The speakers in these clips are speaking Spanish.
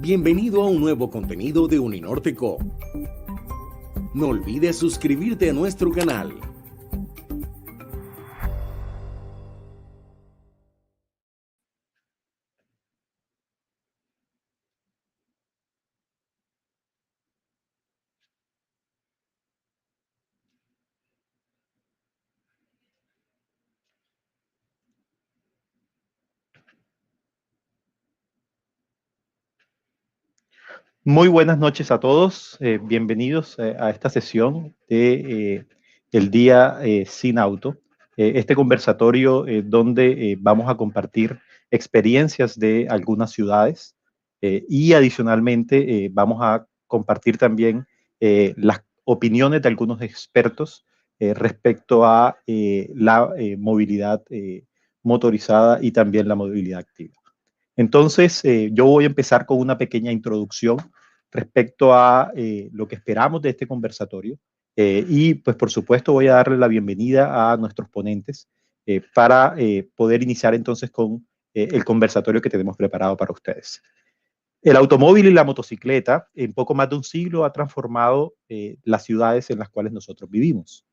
Bienvenido a un nuevo contenido de Uninorte Co. No olvides suscribirte a nuestro canal. Muy buenas noches a todos, bienvenidos a esta sesión de el día sin auto, este conversatorio donde vamos a compartir experiencias de algunas ciudades y adicionalmente vamos a compartir también las opiniones de algunos expertos respecto a la movilidad motorizada y también la movilidad activa. Entonces, yo voy a empezar con una pequeña introducción respecto a lo que esperamos de este conversatorio y pues por supuesto voy a darle la bienvenida a nuestros ponentes para poder iniciar entonces con el conversatorio que tenemos preparado para ustedes. El automóvil y la motocicleta en poco más de un siglo ha transformado las ciudades en las cuales nosotros vivimos.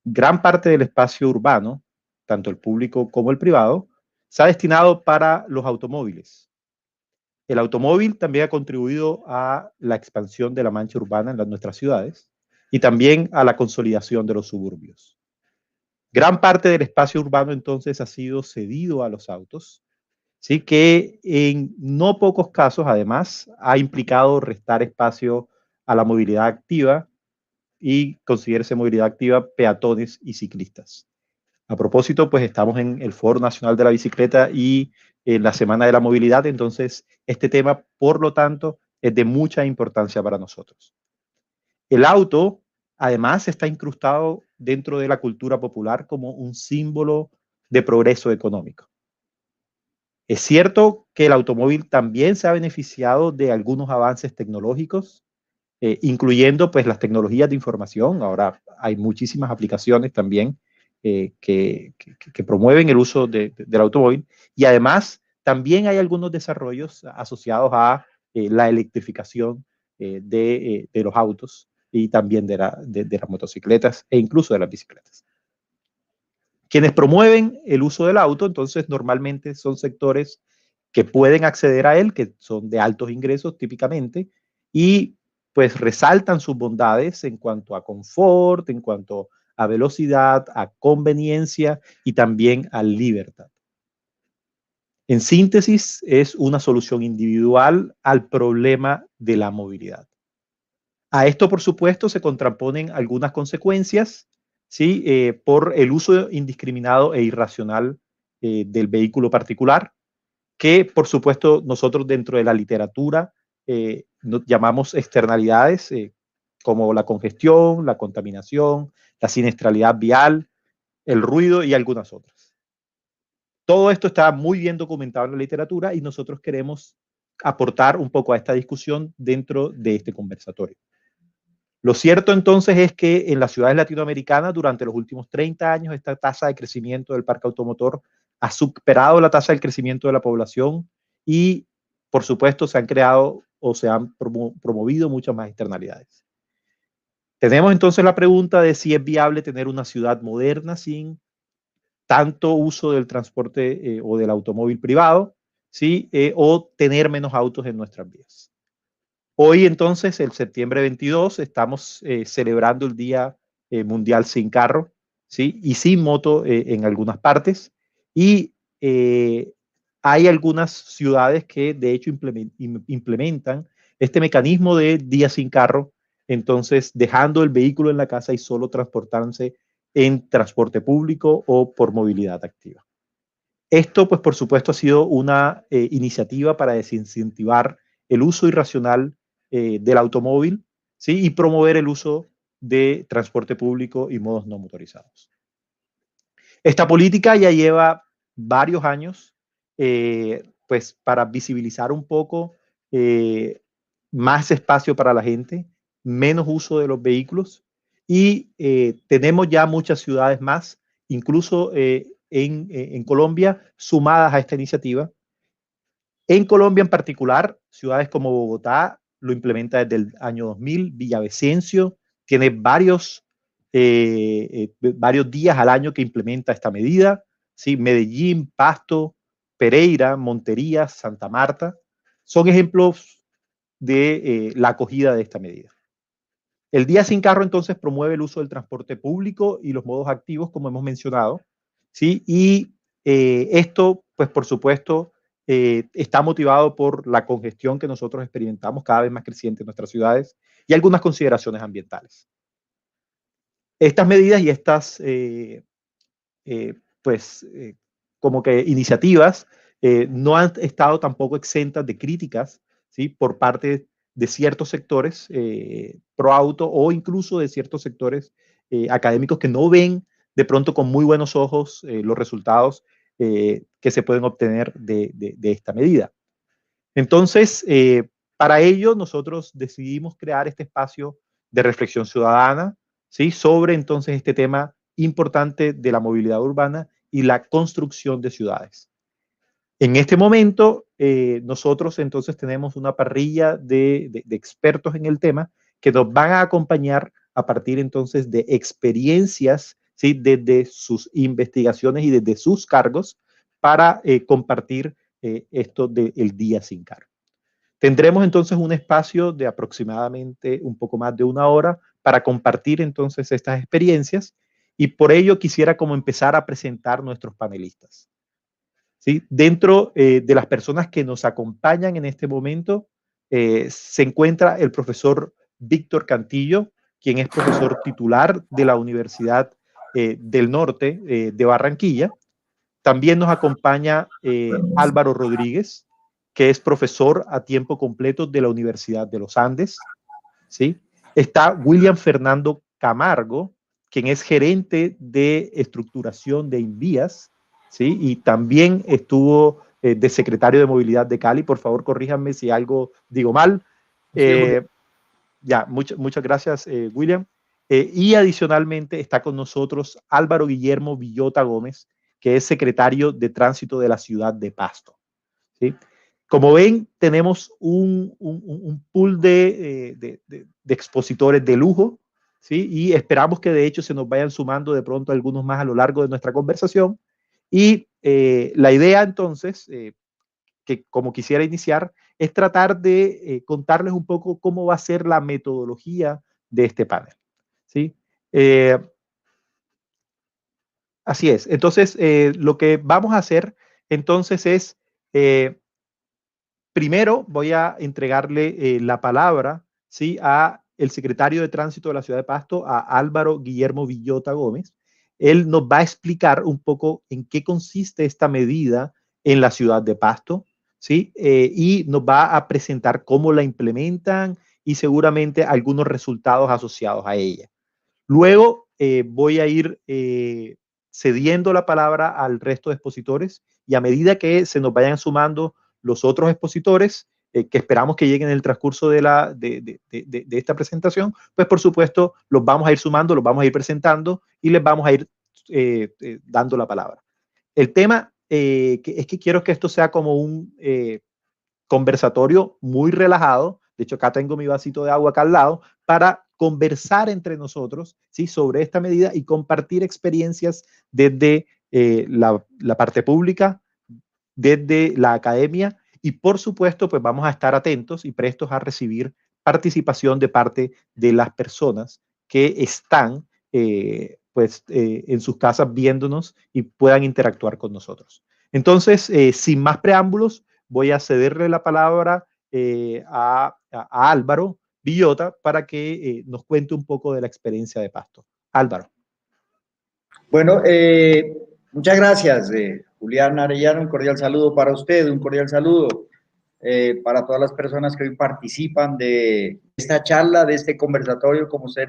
Gran parte del espacio urbano, tanto el público como el privado, se ha destinado para los automóviles. El automóvil también ha contribuido a la expansión de la mancha urbana en nuestras ciudades y también a la consolidación de los suburbios. Gran parte del espacio urbano entonces ha sido cedido a los autos, ¿sí? Que en no pocos casos además ha implicado restar espacio a la movilidad activa y considerarse movilidad activa peatones y ciclistas. A propósito, pues estamos en el Foro Nacional de la Bicicleta y en la Semana de la Movilidad, entonces este tema, por lo tanto, es de mucha importancia para nosotros. El auto, además, está incrustado dentro de la cultura popular como un símbolo de progreso económico. Es cierto que el automóvil también se ha beneficiado de algunos avances tecnológicos, incluyendo pues las tecnologías de información. Ahora hay muchísimas aplicaciones también que promueven el uso del automóvil y además también hay algunos desarrollos asociados a la electrificación de los autos y también de las motocicletas e incluso de las bicicletas. Quienes promueven el uso del auto, entonces normalmente son sectores que pueden acceder a él, que son de altos ingresos típicamente, y pues resaltan sus bondades en cuanto a confort, en cuanto a velocidad, a conveniencia y también a libertad. En síntesis, es una solución individual al problema de la movilidad. A esto, por supuesto, se contraponen algunas consecuencias, ¿sí? Por el uso indiscriminado e irracional del vehículo particular, que por supuesto nosotros dentro de la literatura llamamos externalidades como la congestión, la contaminación, la siniestralidad vial, el ruido y algunas otras. Todo esto está muy bien documentado en la literatura y nosotros queremos aportar un poco a esta discusión dentro de este conversatorio. Lo cierto entonces es que en las ciudades latinoamericanas durante los últimos 30 años esta tasa de crecimiento del parque automotor ha superado la tasa de crecimiento de la población y por supuesto se han creado o se han promovido muchas más externalidades. Tenemos entonces la pregunta de si es viable tener una ciudad moderna sin tanto uso del transporte o del automóvil privado, ¿sí? O tener menos autos en nuestras vías. Hoy entonces, el septiembre 22, estamos celebrando el Día Mundial sin carro, ¿sí? Y sin moto en algunas partes. Y hay algunas ciudades que de hecho implementan este mecanismo de día sin carro, entonces dejando el vehículo en la casa y solo transportándose en transporte público o por movilidad activa. Esto, pues por supuesto, ha sido una iniciativa para desincentivar el uso irracional del automóvil, ¿sí? Y promover el uso de transporte público y modos no motorizados. Esta política ya lleva varios años, pues para visibilizar un poco más espacio para la gente, menos uso de los vehículos y tenemos ya muchas ciudades más, incluso en Colombia, sumadas a esta iniciativa. En Colombia en particular, ciudades como Bogotá lo implementa desde el año 2000, Villavicencio tiene varios días al año que implementa esta medida, ¿sí? Medellín, Pasto, Pereira, Montería, Santa Marta, son ejemplos de la acogida de esta medida. El Día Sin Carro entonces promueve el uso del transporte público y los modos activos, como hemos mencionado, ¿sí? Y esto, pues por supuesto, está motivado por la congestión que nosotros experimentamos cada vez más creciente en nuestras ciudades y algunas consideraciones ambientales. Estas medidas y estas, como que iniciativas no han estado tampoco exentas de críticas, ¿sí? Por parte de ciertos sectores pro auto o incluso de ciertos sectores académicos que no ven de pronto con muy buenos ojos los resultados que se pueden obtener de esta medida. Entonces, para ello nosotros decidimos crear este espacio de reflexión ciudadana, ¿sí? Sobre entonces este tema importante de la movilidad urbana y la construcción de ciudades. En este momento, nosotros entonces tenemos una parrilla de expertos en el tema que nos van a acompañar a partir entonces de experiencias, ¿sí? Desde sus investigaciones y desde sus cargos para compartir esto del Día Sin Carro. Tendremos entonces un espacio de aproximadamente un poco más de 1 hora para compartir entonces estas experiencias y por ello quisiera como empezar a presentar nuestros panelistas. ¿Sí? Dentro de las personas que nos acompañan en este momento se encuentra el profesor Víctor Cantillo, quien es profesor titular de la Universidad del Norte de Barranquilla. También nos acompaña Álvaro Rodríguez, que es profesor a tiempo completo de la Universidad de los Andes, ¿sí? Está William Fernando Camargo, quien es gerente de estructuración de Invías, ¿sí? Y también estuvo de secretario de Movilidad de Cali. Por favor, corríjanme si algo digo mal. Muchas gracias, William. Y adicionalmente está con nosotros Álvaro Guillermo Villota Gómez, que es secretario de Tránsito de la ciudad de Pasto, ¿sí? Como ven, tenemos un pool de expositores de lujo, ¿sí? Y esperamos que de hecho se nos vayan sumando de pronto algunos más a lo largo de nuestra conversación. Y la idea entonces, que como quisiera iniciar, es tratar de contarles un poco cómo va a ser la metodología de este panel, ¿sí? Así es. Entonces, lo que vamos a hacer entonces es, primero voy a entregarle la palabra, ¿sí? A el secretario de Tránsito de la ciudad de Pasto, a Álvaro Guillermo Villota Gómez. Él nos va a explicar un poco en qué consiste esta medida en la ciudad de Pasto, ¿sí? Y nos va a presentar cómo la implementan y seguramente algunos resultados asociados a ella. Luego voy a ir cediendo la palabra al resto de expositores y a medida que se nos vayan sumando los otros expositores que esperamos que lleguen en el transcurso de esta presentación, pues por supuesto los vamos a ir sumando, los vamos a ir presentando y les vamos a ir dando la palabra. El tema es que quiero que esto sea como un conversatorio muy relajado. De hecho, acá tengo mi vasito de agua acá al lado para conversar entre nosotros, ¿sí? Sobre esta medida y compartir experiencias desde la parte pública, desde la academia y por supuesto pues vamos a estar atentos y prestos a recibir participación de parte de las personas que están en sus casas viéndonos y puedan interactuar con nosotros. Entonces, sin más preámbulos, voy a cederle la palabra a Álvaro Villota para que nos cuente un poco de la experiencia de Pasto. Álvaro. Bueno, muchas gracias, Julián Arellano, un cordial saludo para usted, un cordial saludo para todas las personas que hoy participan de esta charla, de este conversatorio, como usted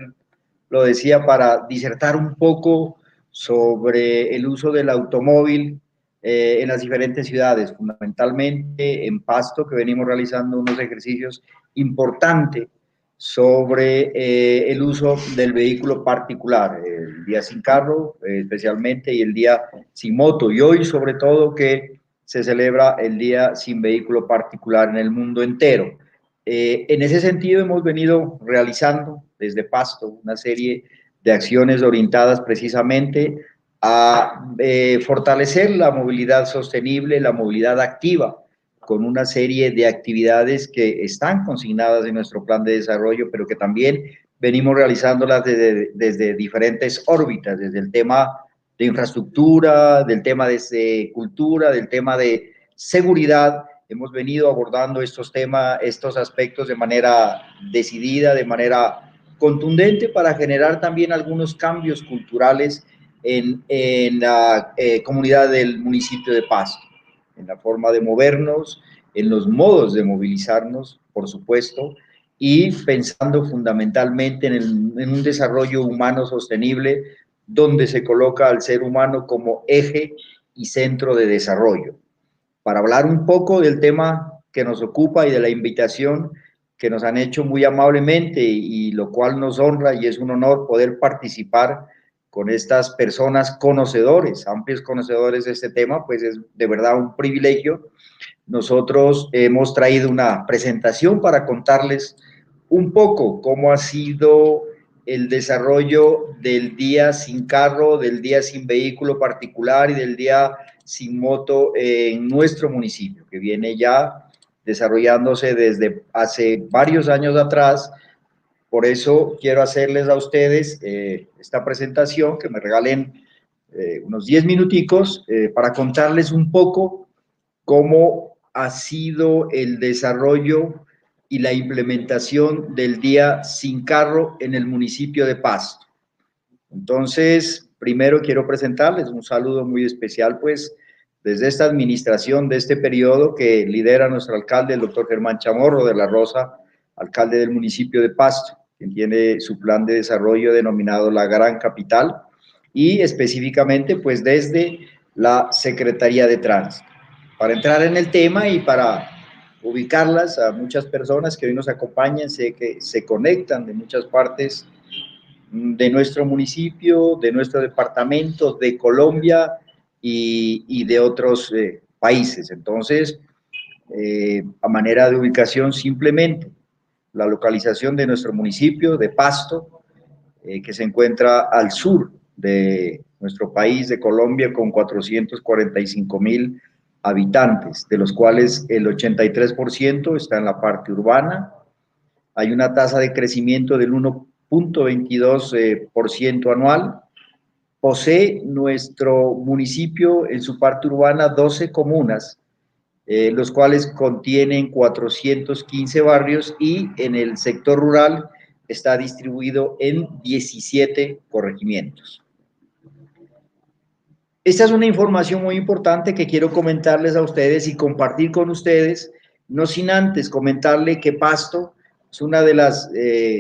lo decía, para disertar un poco sobre el uso del automóvil en las diferentes ciudades, fundamentalmente en Pasto, que venimos realizando unos ejercicios importantes sobre el uso del vehículo particular, el día sin carro especialmente y el día sin moto. Y hoy sobre todo que se celebra el Día Sin Vehículo Particular en el mundo entero. En ese sentido, hemos venido realizando desde Pasto una serie de acciones orientadas precisamente a fortalecer la movilidad sostenible, la movilidad activa, con una serie de actividades que están consignadas en nuestro plan de desarrollo, pero que también venimos realizándolas desde diferentes órbitas, desde el tema de infraestructura, del tema de cultura, del tema de seguridad. Hemos venido abordando estos temas, estos aspectos de manera decidida, de manera contundente, para generar también algunos cambios culturales en la comunidad del municipio de Pasto, en la forma de movernos, en los modos de movilizarnos, por supuesto, y pensando fundamentalmente en un desarrollo humano sostenible, donde se coloca al ser humano como eje y centro de desarrollo. Para hablar un poco del tema que nos ocupa y de la invitación que nos han hecho muy amablemente, y lo cual nos honra y es un honor poder participar con estas personas conocedores, amplios conocedores de este tema, pues es de verdad un privilegio. Nosotros hemos traído una presentación para contarles un poco cómo ha sido el desarrollo del Día Sin Carro, del Día Sin Vehículo Particular y del Día Sin Moto en nuestro municipio, que viene ya desarrollándose desde hace varios años atrás. Por eso quiero hacerles a ustedes esta presentación, que me regalen unos 10 minuticos para contarles un poco cómo ha sido el desarrollo y la implementación del Día Sin Carro en el municipio de Pasto. Entonces, primero quiero presentarles un saludo muy especial, pues, desde esta administración de este periodo que lidera nuestro alcalde, el doctor Germán Chamorro de la Rosa, alcalde del municipio de Pasto, quien tiene su plan de desarrollo denominado La Gran Capital, y específicamente, pues, desde la Secretaría de Tránsito. Para entrar en el tema y para ubicarlas a muchas personas que hoy nos acompañan, sé que se conectan de muchas partes de nuestro municipio, de nuestro departamento, de Colombia y de otros países. Entonces, a manera de ubicación, simplemente la localización de nuestro municipio de Pasto, que se encuentra al sur de nuestro país, de Colombia, con 445,000 habitantes, de los cuales el 83% está en la parte urbana. Hay una tasa de crecimiento del 1,22% anual. Posee nuestro municipio en su parte urbana 12 comunas, los cuales contienen 415 barrios, y en el sector rural está distribuido en 17 corregimientos. Esta es una información muy importante que quiero comentarles a ustedes y compartir con ustedes, no sin antes comentarle que Pasto es una de las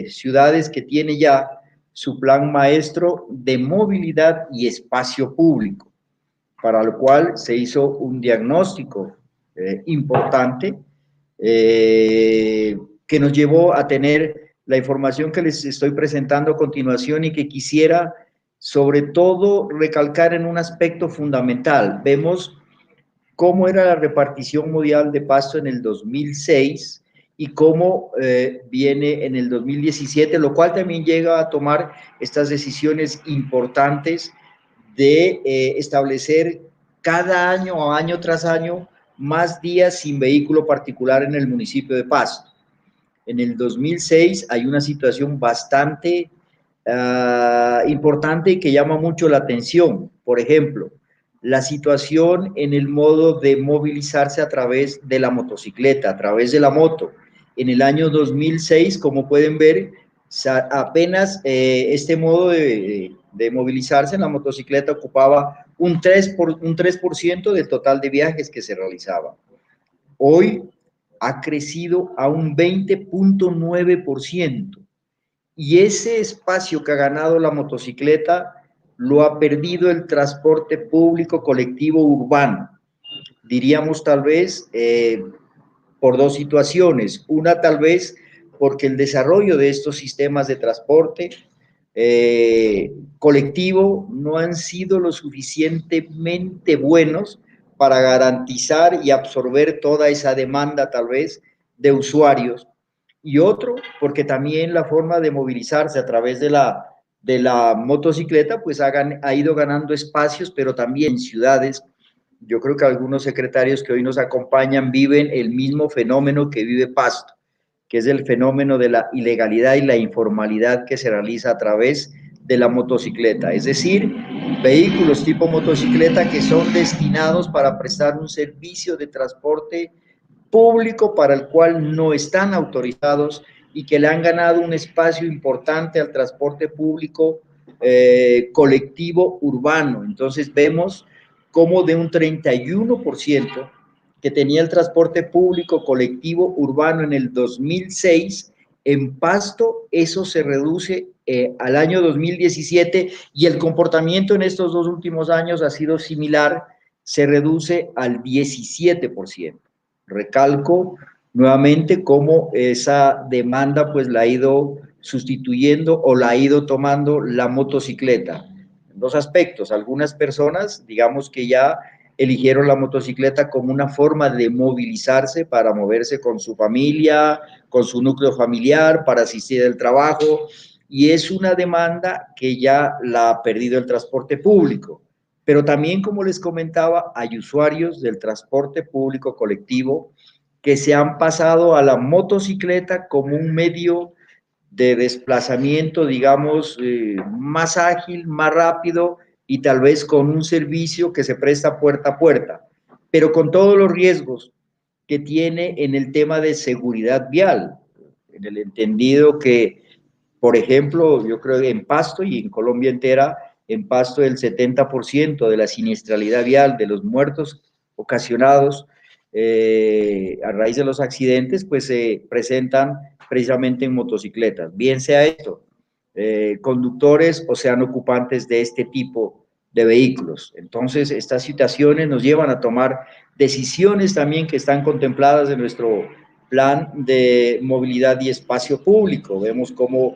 ciudades que tiene ya su plan maestro de movilidad y espacio público, para lo cual se hizo un diagnóstico importante que nos llevó a tener la información que les estoy presentando a continuación, y que quisiera sobre todo recalcar en un aspecto fundamental. Vemos cómo era la repartición modial de Pasto en el 2006 y cómo viene en el 2017, lo cual también llega a tomar estas decisiones importantes de establecer cada año o año tras año más días sin vehículo particular en el municipio de Pasto. En el 2006 hay una situación bastante importante y que llama mucho la atención. Por ejemplo, la situación en el modo de movilizarse a través de la motocicleta, a través de la moto. En el año 2006, como pueden ver, apenas este modo de movilizarse en la motocicleta ocupaba un 3% del total de viajes que se realizaban. Hoy ha crecido a un 20,9%. Y ese espacio que ha ganado la motocicleta lo ha perdido el transporte público colectivo urbano. Diríamos tal vez por dos situaciones. Una, tal vez porque el desarrollo de estos sistemas de transporte colectivo no han sido lo suficientemente buenos para garantizar y absorber toda esa demanda tal vez de usuarios, y otro porque también la forma de movilizarse a través de la motocicleta pues ha ido ganando espacios, pero también en ciudades. Yo creo que algunos secretarios que hoy nos acompañan viven el mismo fenómeno que vive Pasto, que es el fenómeno de la ilegalidad y la informalidad que se realiza a través de la motocicleta, es decir, vehículos tipo motocicleta que son destinados para prestar un servicio de transporte público para el cual no están autorizados y que le han ganado un espacio importante al transporte público colectivo urbano. Entonces vemos como de un 31% que tenía el transporte público colectivo urbano en el 2006, en Pasto eso se reduce al año 2017 y el comportamiento en estos 2 últimos años ha sido similar, se reduce al 17%. Recalco nuevamente cómo esa demanda pues la ha ido sustituyendo o la ha ido tomando la motocicleta. En 2 aspectos, algunas personas digamos que ya eligieron la motocicleta como una forma de movilizarse para moverse con su familia, con su núcleo familiar, para asistir al trabajo, y es una demanda que ya la ha perdido el transporte público. Pero también, como les comentaba, hay usuarios del transporte público colectivo que se han pasado a la motocicleta como un medio de desplazamiento, digamos, más ágil, más rápido y tal vez con un servicio que se presta puerta a puerta, pero con todos los riesgos que tiene en el tema de seguridad vial, en el entendido que, por ejemplo, yo creo que en Pasto y en Colombia entera, en Pasto el 70% de la siniestralidad vial, de los muertos ocasionados a raíz de los accidentes, pues se presentan precisamente en motocicletas, bien sea esto, conductores o sean ocupantes de este tipo de vehículos. Entonces, estas situaciones nos llevan a tomar decisiones también que están contempladas en nuestro plan de movilidad y espacio público. Vemos cómo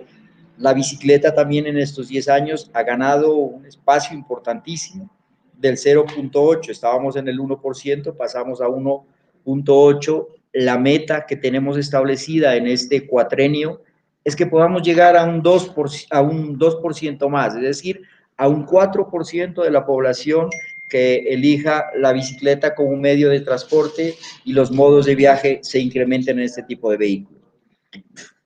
la bicicleta también en estos 10 años ha ganado un espacio importantísimo del 0.8, estábamos en el 1%, pasamos a 1.8. La meta que tenemos establecida en este cuatrenio es que podamos llegar a un 2% más, es decir, a un 4% de la población que elija la bicicleta como un medio de transporte y los modos de viaje se incrementen en este tipo de vehículos.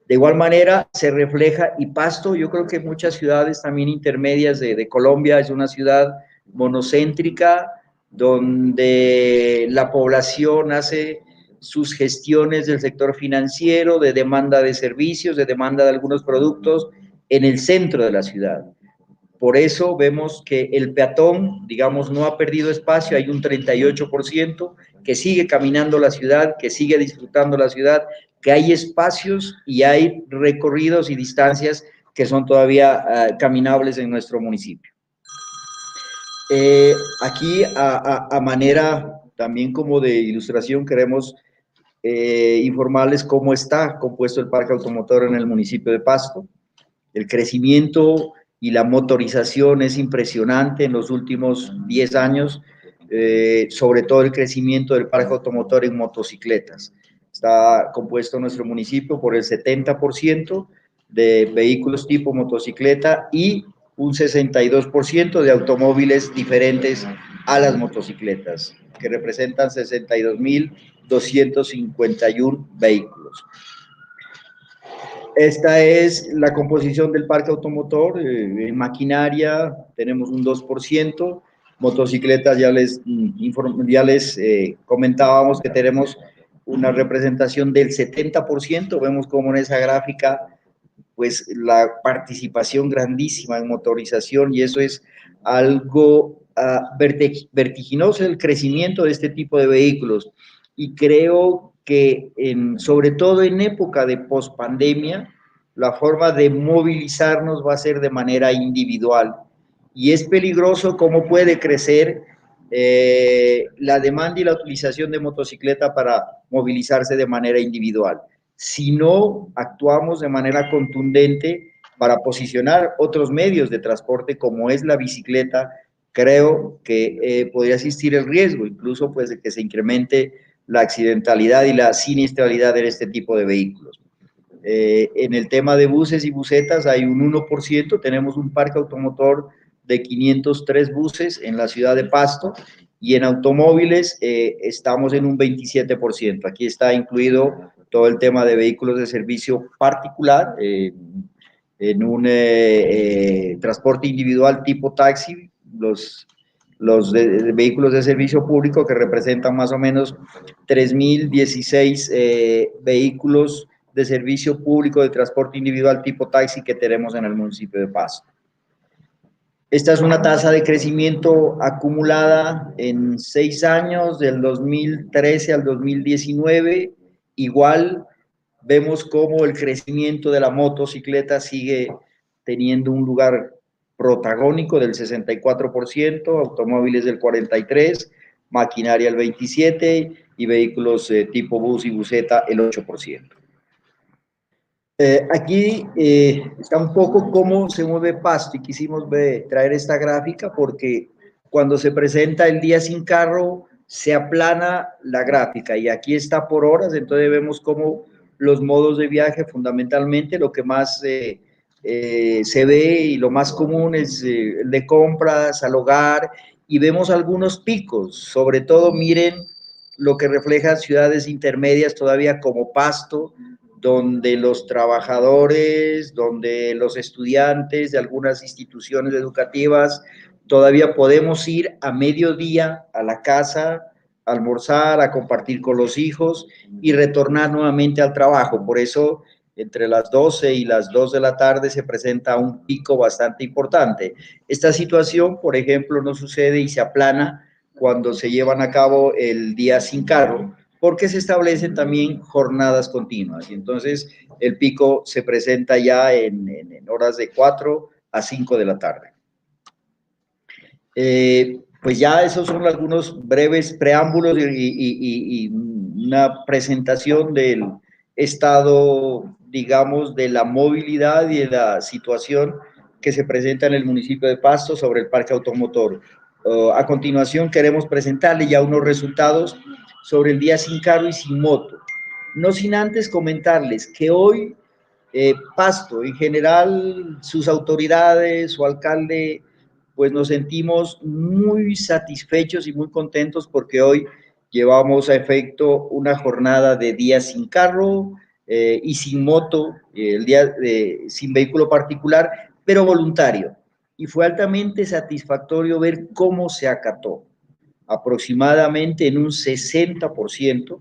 De igual manera, se refleja, y Pasto, yo creo que muchas ciudades también intermedias de Colombia, es una ciudad monocéntrica, donde la población hace sus gestiones del sector financiero, de demanda de servicios, de demanda de algunos productos, en el centro de la ciudad. Por eso vemos que el peatón, digamos, no ha perdido espacio, hay un 38% que sigue caminando la ciudad, que sigue disfrutando la ciudad, que hay espacios y hay recorridos y distancias que son todavía caminables en nuestro municipio. Aquí, a manera también como de ilustración, queremos informarles cómo está compuesto el parque automotor en el municipio de Pasto. El crecimiento y la motorización es impresionante en los últimos 10 años, sobre todo el crecimiento del parque automotor en motocicletas. Está compuesto nuestro municipio por el 70% de vehículos tipo motocicleta y un 62% de automóviles diferentes a las motocicletas, que representan 62.251 vehículos. Esta es la composición del parque automotor. En maquinaria tenemos un 2%, motocicletas ya les comentábamos que tenemos una representación del 70%, vemos como en esa gráfica pues la participación grandísima en motorización, y eso es algo vertiginoso, el crecimiento de este tipo de vehículos, y creo que sobre todo en época de pospandemia, la forma de movilizarnos va a ser de manera individual, y es peligroso cómo puede crecer la demanda y la utilización de motocicleta para movilizarse de manera individual, si no actuamos de manera contundente para posicionar otros medios de transporte como es la bicicleta creo que podría existir el riesgo, incluso pues de que se incremente la accidentalidad y la siniestralidad en este tipo de vehículos. En el tema de buses y busetas hay un 1%, tenemos un parque automotor de 503 buses en la ciudad de Pasto, y en automóviles estamos en un 27%. Aquí está incluido todo el tema de vehículos de servicio particular, en un transporte individual tipo taxi, los vehículos de servicio público, que representan más o menos 3.016 vehículos de servicio público de transporte individual tipo taxi que tenemos en el municipio de Pasto. Esta es una tasa de crecimiento acumulada en 6 años, del 2013 al 2019. Igual vemos cómo el crecimiento de la motocicleta sigue teniendo un lugar protagónico del 64%, automóviles del 43%, maquinaria el 27% y vehículos tipo bus y buseta el 8%. Aquí está un poco cómo se mueve Pasto, y quisimos traer esta gráfica porque cuando se presenta el día sin carro se aplana la gráfica, y aquí está por horas. Entonces vemos cómo los modos de viaje, fundamentalmente lo que más se ve y lo más común es el de compras al hogar, y vemos algunos picos. Sobre todo miren lo que refleja ciudades intermedias todavía como Pasto, donde los trabajadores, donde los estudiantes de algunas instituciones educativas todavía podemos ir a mediodía a la casa, a almorzar, a compartir con los hijos y retornar nuevamente al trabajo. Por eso, entre las 12 y las 2 de la tarde se presenta un pico bastante importante. Esta situación, por ejemplo, no sucede y se aplana cuando se llevan a cabo el día sin carro, porque se establecen también jornadas continuas, y entonces el pico se presenta ya en horas de 4 a 5 de la tarde. Pues ya esos son algunos breves preámbulos y una presentación del estado, digamos, de la movilidad y de la situación que se presenta en el municipio de Pasto sobre el parque automotor. A continuación queremos presentarle ya unos resultados sobre el día sin carro y sin moto. No sin antes comentarles que hoy Pasto, en general, sus autoridades, su alcalde, pues nos sentimos muy satisfechos y muy contentos porque hoy llevamos a efecto una jornada de día sin carro y sin moto, el día sin vehículo particular, pero voluntario. Y fue altamente satisfactorio ver cómo se acató. Aproximadamente en un 60%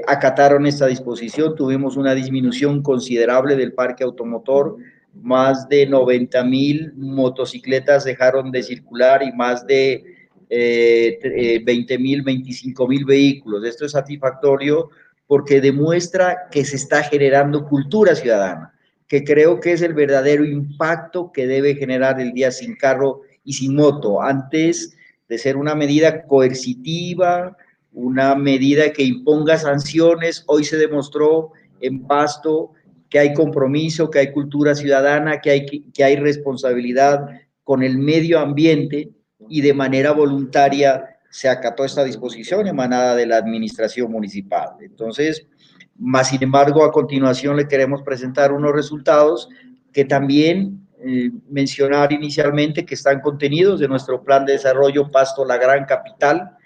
acataron esta disposición. Tuvimos una disminución considerable del parque automotor, más de 90.000 motocicletas dejaron de circular y más de 20.000, 25.000 vehículos. Esto es satisfactorio porque demuestra que se está generando cultura ciudadana, que creo que es el verdadero impacto que debe generar el día sin carro y sin moto. Antes de ser una medida coercitiva, una medida que imponga sanciones, hoy se demostró en Pasto que hay compromiso, que hay cultura ciudadana, que hay responsabilidad con el medio ambiente, y de manera voluntaria se acató esta disposición emanada de la administración municipal. Entonces, más sin embargo, a continuación le queremos presentar unos resultados que también mencionar inicialmente, que están contenidos de nuestro plan de desarrollo Pasto, la gran capital.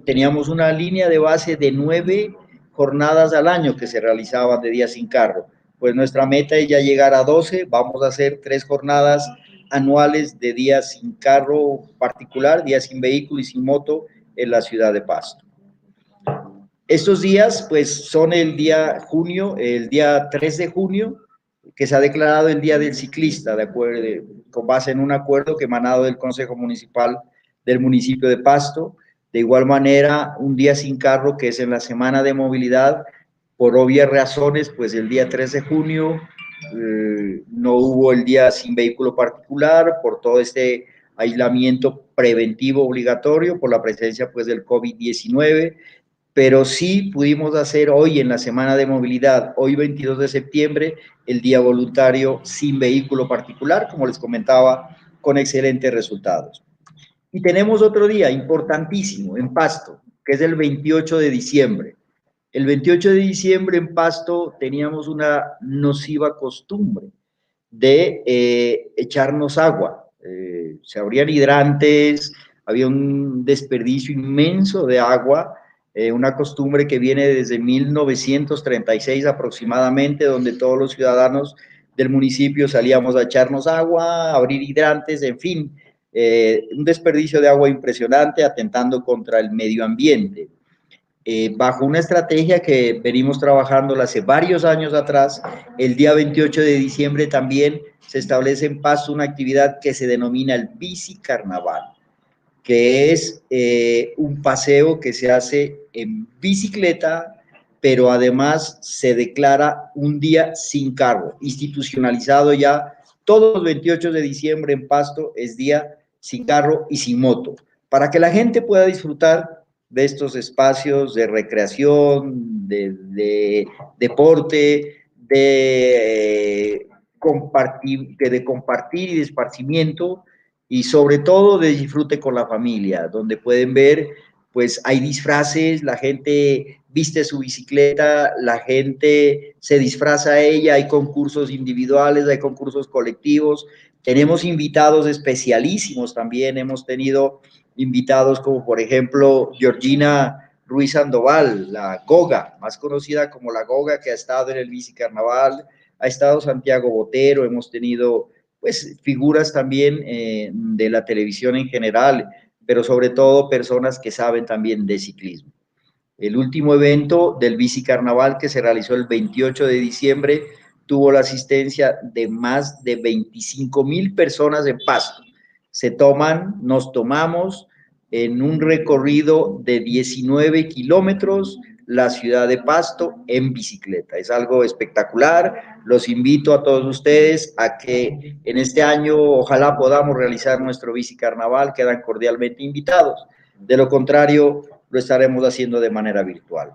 Teníamos una línea de base de 9 jornadas al año que se realizaban de día sin carro. Pues nuestra meta es ya llegar a 12, vamos a hacer 3 jornadas anuales de día sin carro particular, día sin vehículo y sin moto en la ciudad de Pasto. Estos días, pues, son el día 3 de junio, que se ha declarado el Día del Ciclista, de acuerdo, con base en un acuerdo que emanado del Consejo Municipal del municipio de Pasto. De igual manera, un día sin carro, que es en la Semana de Movilidad, por obvias razones, pues el día 3 de junio no hubo el día sin vehículo particular, por todo este aislamiento preventivo obligatorio, por la presencia, pues, del COVID-19, pero sí pudimos hacer hoy en la Semana de Movilidad, hoy 22 de septiembre, el día voluntario sin vehículo particular, como les comentaba, con excelentes resultados. Y tenemos otro día importantísimo en Pasto, que es el 28 de diciembre. El 28 de diciembre en Pasto teníamos una nociva costumbre de echarnos agua. Se abrían hidrantes, había un desperdicio inmenso de agua, una costumbre que viene desde 1936 aproximadamente, donde todos los ciudadanos del municipio salíamos a echarnos agua, a abrir hidrantes, en fin, un desperdicio de agua impresionante, atentando contra el medio ambiente. Bajo una estrategia que venimos trabajando hace varios años atrás, el día 28 de diciembre también se establece en Pasto una actividad que se denomina el bicicarnaval, que es un paseo que se hace en bicicleta, pero además se declara un día sin cargo, institucionalizado ya. Todos los 28 de diciembre en Pasto es día sin carro y sin moto, para que la gente pueda disfrutar de estos espacios de recreación, de deporte, de compartir y de esparcimiento, y sobre todo de disfrute con la familia, donde pueden ver, pues hay disfraces, la gente viste su bicicleta, la gente se disfraza a ella, hay concursos individuales, hay concursos colectivos, tenemos invitados especialísimos también, hemos tenido invitados como por ejemplo Georgina Ruiz Sandoval, la Goga, más conocida como la Goga, que ha estado en el bicicarnaval, ha estado Santiago Botero, hemos tenido pues figuras también de la televisión en general, pero sobre todo personas que saben también de ciclismo. El último evento del bicicarnaval que se realizó el 28 de diciembre tuvo la asistencia de más de 25,000 personas en Pasto. Nos tomamos en un recorrido de 19 kilómetros la ciudad de Pasto en bicicleta. Es algo espectacular. Los invito a todos ustedes a que en este año ojalá podamos realizar nuestro bicicarnaval. Quedan cordialmente invitados. De lo contrario, lo estaremos haciendo de manera virtual.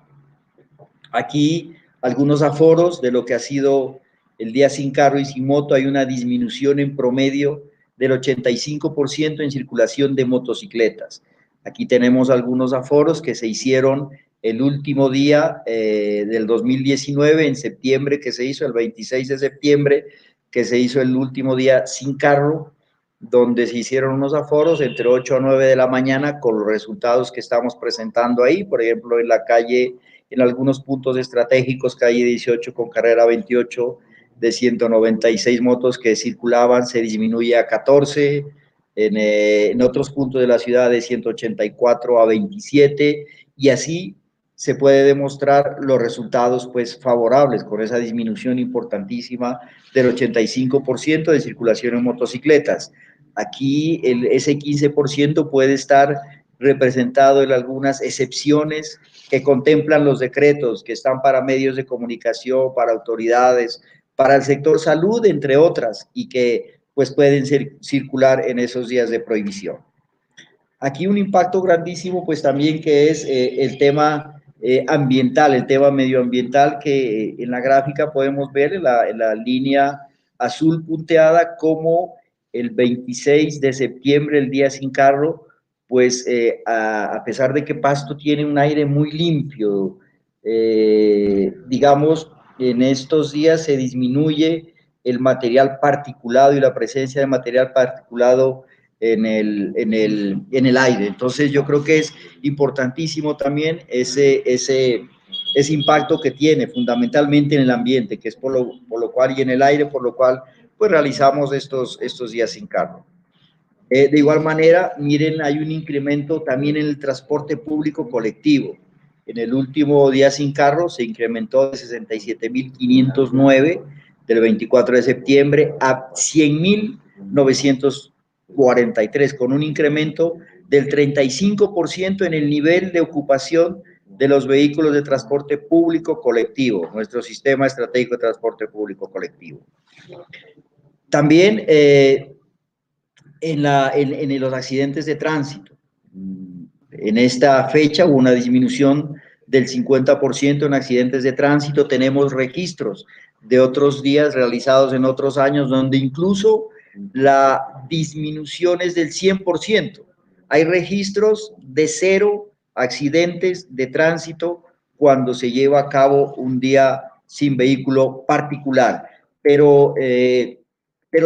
Aquí algunos aforos de lo que ha sido el día sin carro y sin moto. Hay una disminución en promedio del 85% en circulación de motocicletas. Aquí tenemos algunos aforos que se hicieron el último día del 2019, en septiembre, que se hizo el 26 de septiembre, que se hizo el último día sin carro, donde se hicieron unos aforos entre 8 a 9 de la mañana con los resultados que estamos presentando ahí, por ejemplo, en la calle, en algunos puntos estratégicos, calle 18 con carrera 28, de 196 motos que circulaban, se disminuye a 14, en otros puntos de la ciudad de 184 a 27, y así se puede demostrar los resultados pues favorables con esa disminución importantísima del 85% de circulación en motocicletas. Aquí ese 15% puede estar representado en algunas excepciones que contemplan los decretos que están para medios de comunicación, para autoridades, para el sector salud, entre otras, y que pues pueden circular en esos días de prohibición. Aquí un impacto grandísimo pues también que es el tema ambiental, el tema medioambiental, que en la gráfica podemos ver en la línea azul punteada como el 26 de septiembre, el día sin carro, pues a pesar de que Pasto tiene un aire muy limpio, digamos, en estos días se disminuye el material particulado y la presencia de material particulado en el aire. Entonces yo creo que es importantísimo también ese impacto que tiene fundamentalmente en el ambiente, que es por lo cual, y en el aire, por lo cual pues realizamos estos días sin carro. De igual manera, miren, hay un incremento también en el transporte público colectivo. En el último día sin carro se incrementó de 67.509 del 24 de septiembre a 100.943, con un incremento del 35% en el nivel de ocupación de los vehículos de transporte público colectivo, nuestro sistema estratégico de transporte público colectivo. También en los accidentes de tránsito. En esta fecha hubo una disminución del 50% en accidentes de tránsito. Tenemos registros de otros días realizados en otros años donde incluso la disminución es del 100%. hay registros de 0 accidentes de tránsito cuando se lleva a cabo un día sin vehículo particular. Pero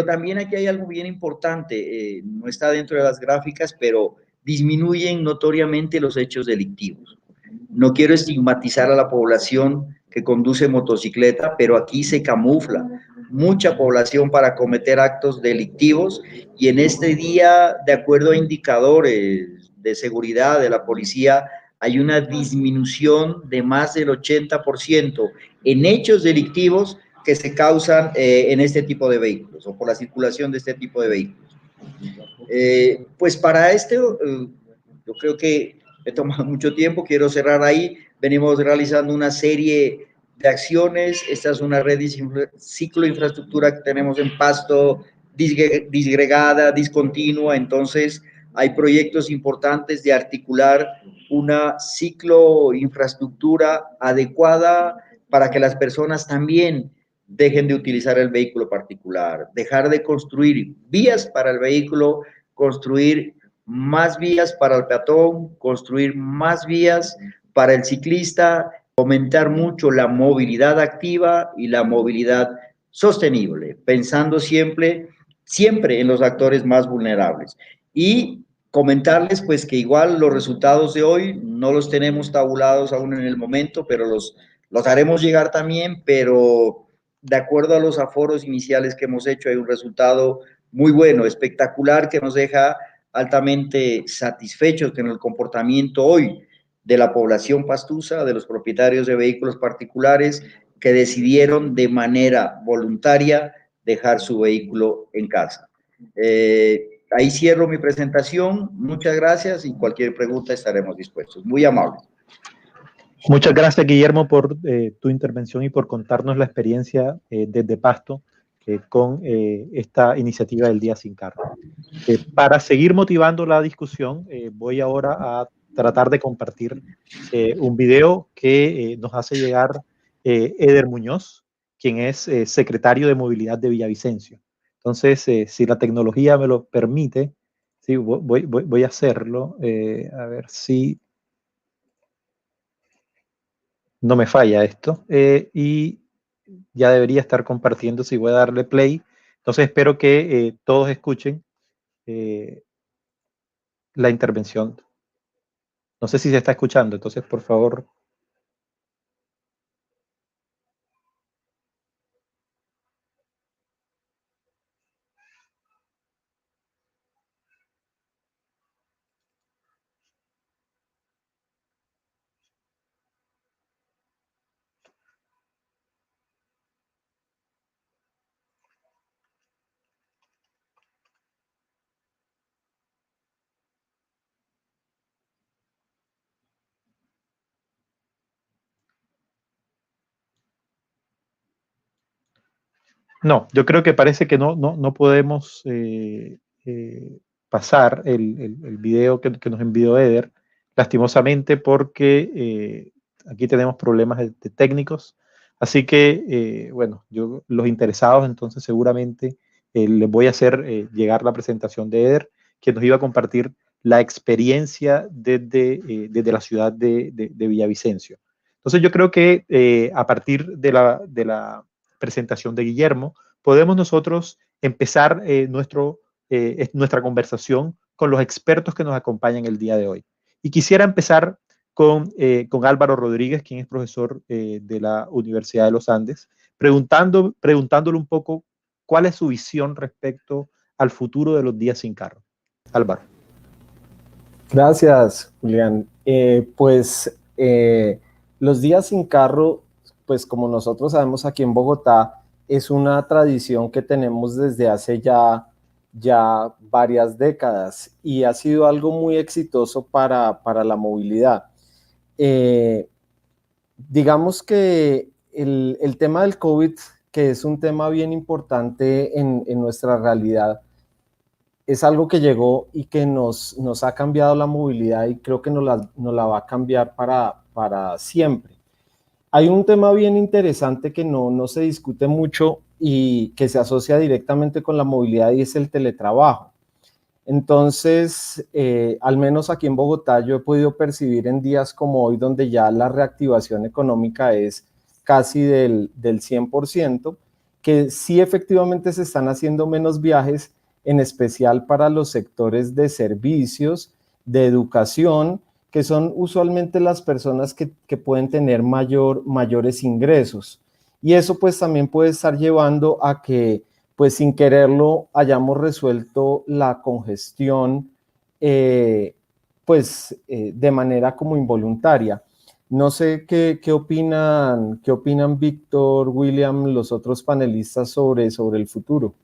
también aquí hay algo bien importante, no está dentro de las gráficas, pero disminuyen notoriamente los hechos delictivos. No quiero estigmatizar a la población que conduce motocicleta, pero aquí se camufla mucha población para cometer actos delictivos y en este día, de acuerdo a indicadores de seguridad de la policía, hay una disminución de más del 80% en hechos delictivos que se causan en este tipo de vehículos o por la circulación de este tipo de vehículos. Pues para yo creo que he tomado mucho tiempo, quiero cerrar ahí. Venimos realizando una serie de acciones. Esta es una red cicloinfraestructura que tenemos en Pasto, disgregada, discontinua. Entonces, hay proyectos importantes de articular una cicloinfraestructura adecuada para que las personas también dejen de utilizar el vehículo particular, dejar de construir vías para el vehículo, construir más vías para el peatón, construir más vías para el ciclista, fomentar mucho la movilidad activa y la movilidad sostenible, pensando siempre en los actores más vulnerables. Y comentarles pues que igual los resultados de hoy no los tenemos tabulados aún en el momento, pero los haremos llegar también, pero de acuerdo a los aforos iniciales que hemos hecho, hay un resultado muy bueno, espectacular, que nos deja altamente satisfechos con el comportamiento hoy de la población pastusa, de los propietarios de vehículos particulares que decidieron de manera voluntaria dejar su vehículo en casa. Ahí cierro mi presentación. Muchas gracias y cualquier pregunta estaremos dispuestos. Muy amable. Muchas gracias, Guillermo, por tu intervención y por contarnos la experiencia desde Pasto con esta iniciativa del Día Sin Carro. Para seguir motivando la discusión, voy ahora a tratar de compartir un video que nos hace llegar Eder Muñoz, quien es secretario de Movilidad de Villavicencio. Entonces, si la tecnología me lo permite, sí, voy a hacerlo. A ver si no me falla esto. Y ya debería estar compartiendo, si voy a darle play. Entonces, espero que todos escuchen la intervención. No sé si se está escuchando, entonces, por favor. No, yo creo que parece que no podemos pasar el video que nos envió Eder, lastimosamente, porque aquí tenemos problemas de técnicos. Así que, bueno, los interesados, entonces seguramente les voy a hacer llegar la presentación de Eder, que nos iba a compartir la experiencia desde la ciudad de Villavicencio. Entonces yo creo que a partir de la presentación de Guillermo, podemos nosotros empezar nuestra conversación con los expertos que nos acompañan el día de hoy. Y quisiera empezar con Álvaro Rodríguez, quien es profesor de la Universidad de los Andes, preguntándole un poco cuál es su visión respecto al futuro de los días sin carro. Álvaro. Gracias, Julián. Los días sin carro, pues como nosotros sabemos aquí en Bogotá, es una tradición que tenemos desde hace ya varias décadas y ha sido algo muy exitoso para la movilidad. Digamos que el tema del COVID, que es un tema bien importante en nuestra realidad, es algo que llegó y que nos ha cambiado la movilidad y creo que nos la va a cambiar para siempre. Hay un tema bien interesante que no se discute mucho y que se asocia directamente con la movilidad y es el teletrabajo. Entonces, al menos aquí en Bogotá, yo he podido percibir en días como hoy, donde ya la reactivación económica es casi del 100%, que sí efectivamente se están haciendo menos viajes, en especial para los sectores de servicios, de educación, que son usualmente las personas que pueden tener mayores ingresos. Y eso pues también puede estar llevando a que pues sin quererlo hayamos resuelto la congestión de manera como involuntaria. No sé qué opinan Víctor, William, los otros panelistas sobre el futuro.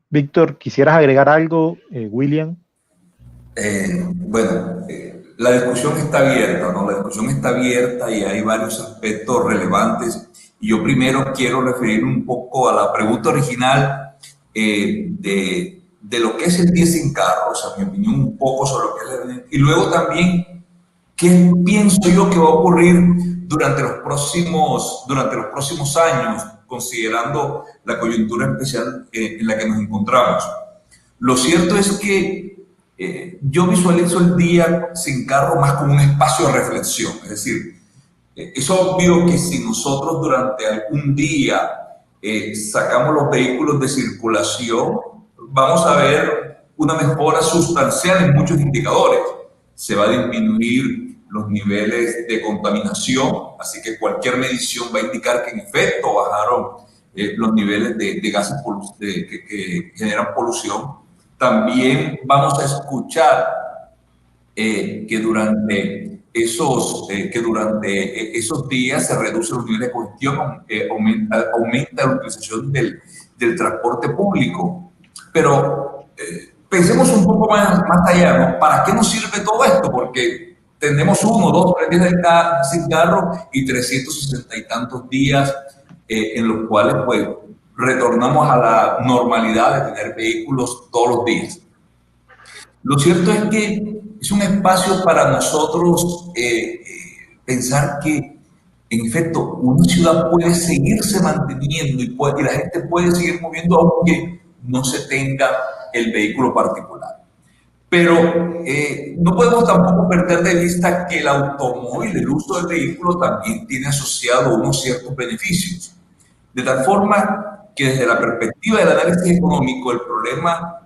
Víctor, ¿quisieras agregar algo, William? La discusión está abierta, ¿no? La discusión está abierta y hay varios aspectos relevantes. Y yo primero quiero referir un poco a la pregunta original de lo que es el día sin carro, o sea, mi opinión un poco sobre lo que es el... Y luego también, ¿qué pienso yo que va a ocurrir durante los próximos años, considerando la coyuntura especial en la que nos encontramos? Lo cierto es que yo visualizo el día sin carro más como un espacio de reflexión. Es decir, es obvio que si nosotros durante algún día sacamos los vehículos de circulación, vamos a ver una mejora sustancial en muchos indicadores. Se va a disminuir los niveles de contaminación, así que cualquier medición va a indicar que en efecto bajaron los niveles de gases que generan polución. También vamos a escuchar que durante esos días se reducen los niveles de congestión, aumenta la utilización del transporte público. Pero pensemos un poco más allá, ¿no? ¿Para qué nos sirve todo esto? Porque tenemos 1, 2, 3 días sin carro y 360 y tantos días en los cuales pues retornamos a la normalidad de tener vehículos todos los días. Lo cierto es que es un espacio para nosotros pensar que, en efecto, una ciudad puede seguirse manteniendo y la gente puede seguir moviendo aunque no se tenga el vehículo particular. Pero no podemos tampoco perder de vista que el automóvil, el uso del vehículo, también tiene asociado unos ciertos beneficios. De tal forma que desde la perspectiva del análisis económico, el problema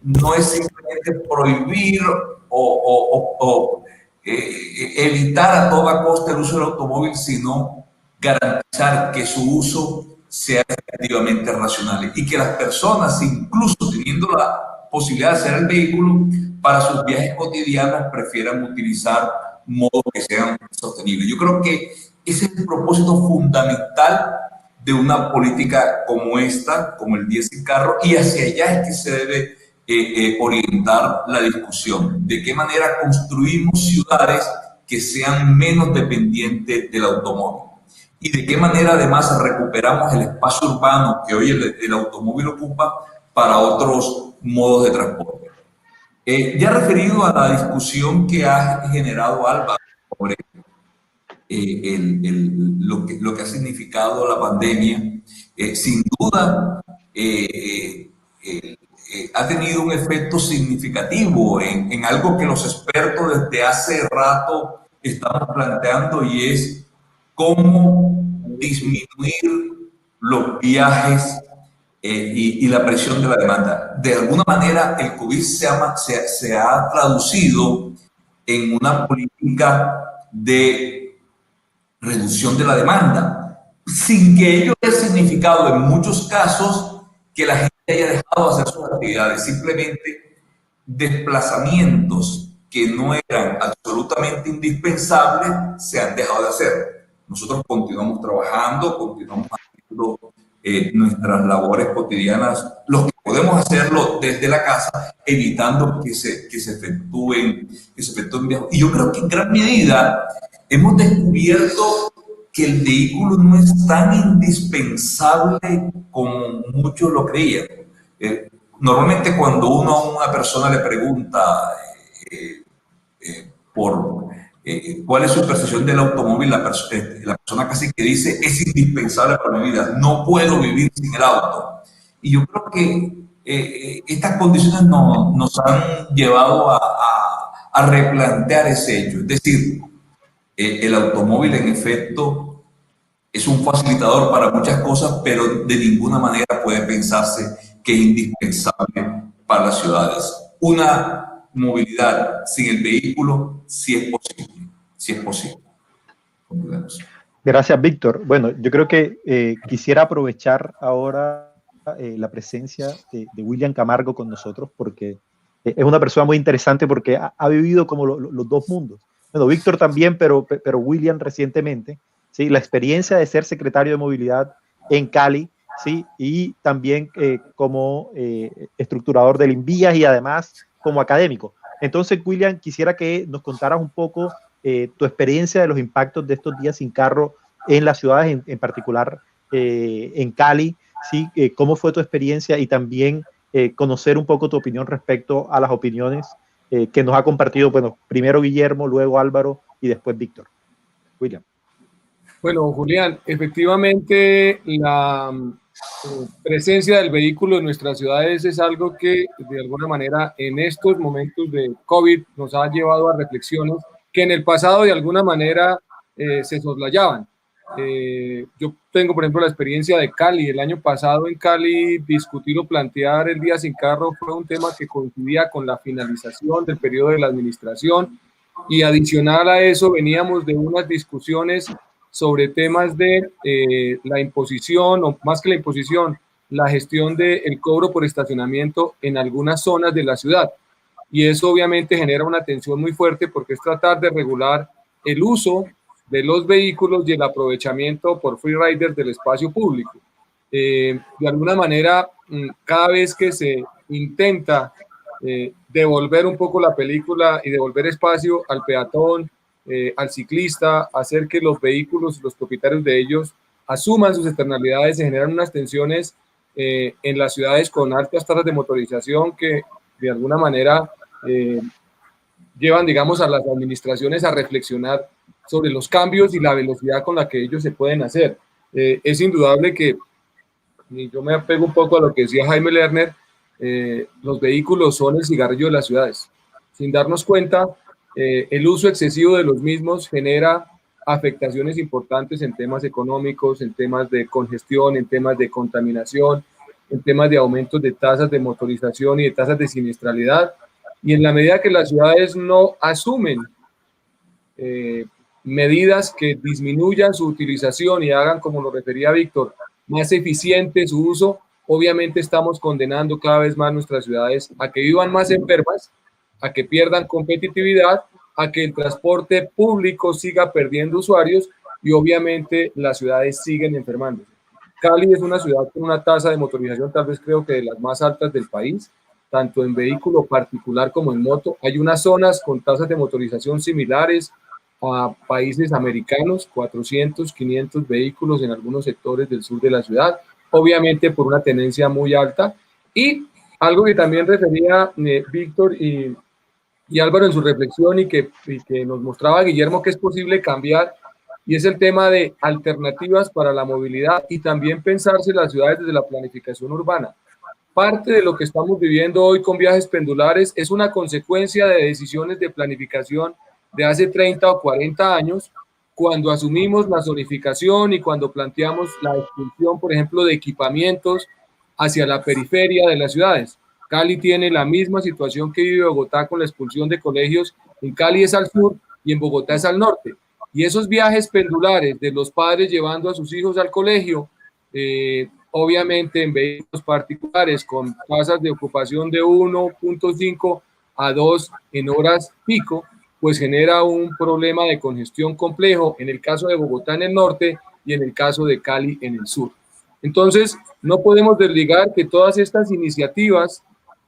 no es simplemente prohibir o evitar a toda costa el uso del automóvil, sino garantizar que su uso sea efectivamente racional y que las personas, incluso teniendo la posibilidad de hacer el vehículo, para sus viajes cotidianos prefieran utilizar modos que sean sostenibles. Yo creo que ese es el propósito fundamental de una política como esta, como el día sin carro, y hacia allá es que se debe orientar la discusión. ¿De qué manera construimos ciudades que sean menos dependientes del automóvil? ¿Y de qué manera además recuperamos el espacio urbano que hoy el automóvil ocupa para otros modos de transporte? Ya referido a la discusión que ha generado Alba sobre lo que ha significado la pandemia, sin duda ha tenido un efecto significativo en algo que los expertos desde hace rato estamos planteando, y es cómo disminuir los viajes y la presión de la demanda. De alguna manera, el COVID se ha traducido en una política de reducción de la demanda, sin que ello haya significado en muchos casos que la gente haya dejado de hacer sus actividades. Simplemente desplazamientos que no eran absolutamente indispensables se han dejado de hacer. Nosotros continuamos trabajando, continuamos haciendo nuestras labores cotidianas, los que podemos hacerlo desde la casa, evitando que se efectúen viajes. Y yo creo que en gran medida hemos descubierto que el vehículo no es tan indispensable como muchos lo creían. Normalmente cuando uno a una persona le pregunta por ¿Cuál es su percepción del automóvil? La persona casi que dice, es indispensable para mi vida, no puedo vivir sin el auto. Y yo creo que estas condiciones nos han llevado a replantear ese hecho. Es decir, el automóvil en efecto es un facilitador para muchas cosas, pero de ninguna manera puede pensarse que es indispensable para las ciudades. Una movilidad sin el vehículo sí es posible, sí es posible. Gracias, Víctor. Bueno, yo creo que quisiera aprovechar ahora la presencia de William Camargo con nosotros, porque es una persona muy interesante porque ha vivido como los dos mundos. Bueno, Víctor también, pero William recientemente, ¿sí? La experiencia de ser secretario de movilidad en Cali, ¿sí? Y también como estructurador del Invías y además como académico. Entonces, William, quisiera que nos contaras un poco tu experiencia de los impactos de estos días sin carro en las ciudades, en particular en Cali, ¿sí? ¿Cómo fue tu experiencia? Y también conocer un poco tu opinión respecto a las opiniones que nos ha compartido, bueno, primero Guillermo, luego Álvaro y después Víctor. William. Bueno, Julián, efectivamente la presencia del vehículo en nuestras ciudades es algo que de alguna manera en estos momentos de COVID nos ha llevado a reflexiones que en el pasado de alguna manera se soslayaban. Yo tengo, por ejemplo, la experiencia de Cali. El año pasado en Cali discutir o plantear el día sin carro fue un tema que coincidía con la finalización del periodo de la administración y adicional a eso veníamos de unas discusiones sobre temas de la imposición, o más que la imposición, la gestión del cobro por estacionamiento en algunas zonas de la ciudad. Y eso obviamente genera una tensión muy fuerte porque es tratar de regular el uso de los vehículos y el aprovechamiento por freeriders del espacio público. De alguna manera, cada vez que se intenta devolver un poco la película y devolver espacio al peatón, al ciclista, hacer que los vehículos, los propietarios de ellos, asuman sus externalidades, se generan unas tensiones en las ciudades con altas tasas de motorización que de alguna manera llevan, digamos, a las administraciones a reflexionar sobre los cambios y la velocidad con la que ellos se pueden hacer. Es indudable que, y yo me apego un poco a lo que decía Jaime Lerner, los vehículos son el cigarrillo de las ciudades. Sin darnos cuenta, el uso excesivo de los mismos genera afectaciones importantes en temas económicos, en temas de congestión, en temas de contaminación, en temas de aumentos de tasas de motorización y de tasas de siniestralidad. Y en la medida que las ciudades no asumen medidas que disminuyan su utilización y hagan, como lo refería Víctor, más eficiente su uso, obviamente estamos condenando cada vez más nuestras ciudades a que vivan más enfermas, a que pierdan competitividad, a que el transporte público siga perdiendo usuarios y obviamente las ciudades siguen enfermándose. Cali es una ciudad con una tasa de motorización tal vez creo que de las más altas del país, tanto en vehículo particular como en moto. Hay unas zonas con tasas de motorización similares a países americanos, 400, 500 vehículos en algunos sectores del sur de la ciudad, obviamente por una tenencia muy alta. Y algo que también refería Víctor y Álvaro en su reflexión y que nos mostraba Guillermo que es posible cambiar, y es el tema de alternativas para la movilidad y también pensarse las ciudades desde la planificación urbana. Parte de lo que estamos viviendo hoy con viajes pendulares es una consecuencia de decisiones de planificación de hace 30 o 40 años, cuando asumimos la zonificación y cuando planteamos la expulsión, por ejemplo, de equipamientos hacia la periferia de las ciudades. Cali tiene la misma situación que vive Bogotá con la expulsión de colegios. En Cali es al sur y en Bogotá es al norte. Y esos viajes pendulares de los padres llevando a sus hijos al colegio, obviamente en vehículos particulares con tasas de ocupación de 1.5 a 2 en horas pico, pues genera un problema de congestión complejo en el caso de Bogotá en el norte y en el caso de Cali en el sur. Entonces, no podemos desligar que todas estas iniciativas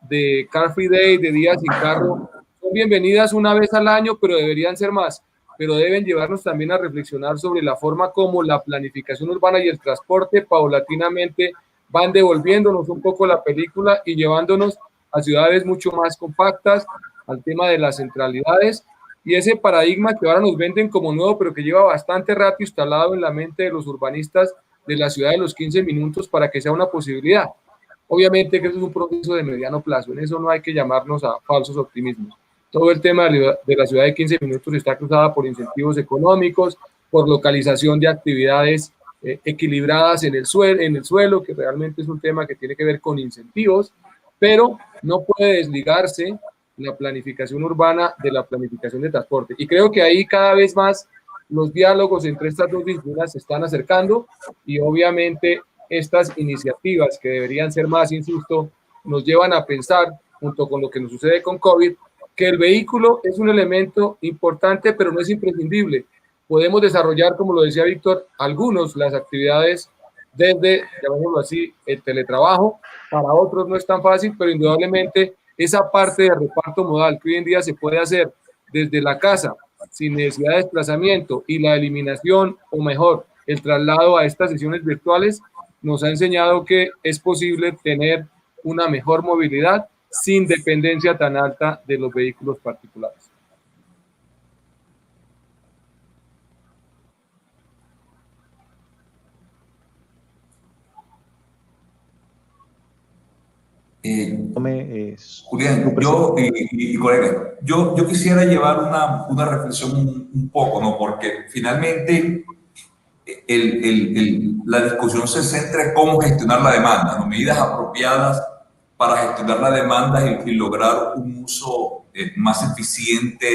de Car Free Day, de días sin carro, son bienvenidas una vez al año, pero deberían ser más, pero deben llevarnos también a reflexionar sobre la forma como la planificación urbana y el transporte paulatinamente van devolviéndonos un poco la película y llevándonos a ciudades mucho más compactas, al tema de las centralidades y ese paradigma que ahora nos venden como nuevo, pero que lleva bastante rato instalado en la mente de los urbanistas de la ciudad de los 15 minutos para que sea una posibilidad. Obviamente que eso es un proceso de mediano plazo, en eso no hay que llamarnos a falsos optimismos. Todo el tema de la ciudad de 15 minutos está cruzada por incentivos económicos, por localización de actividades equilibradas en el suelo, que realmente es un tema que tiene que ver con incentivos, pero no puede desligarse la planificación urbana de la planificación de transporte. Y creo que ahí cada vez más los diálogos entre estas dos disciplinas se están acercando y obviamente estas iniciativas que deberían ser más, insisto, nos llevan a pensar, junto con lo que nos sucede con COVID, que el vehículo es un elemento importante, pero no es imprescindible. Podemos desarrollar, como lo decía Víctor, las actividades desde, llamémoslo así, el teletrabajo. Para otros no es tan fácil, pero indudablemente esa parte de reparto modal que hoy en día se puede hacer desde la casa, sin necesidad de desplazamiento, y la eliminación, o mejor, el traslado a estas sesiones virtuales, nos ha enseñado que es posible tener una mejor movilidad sin dependencia tan alta de los vehículos particulares. Julián, yo y colega, yo quisiera llevar una reflexión un poco, ¿no? Porque finalmente la discusión se centra en cómo gestionar la demanda, ¿no? Medidas apropiadas para gestionar la demanda y lograr un uso más eficiente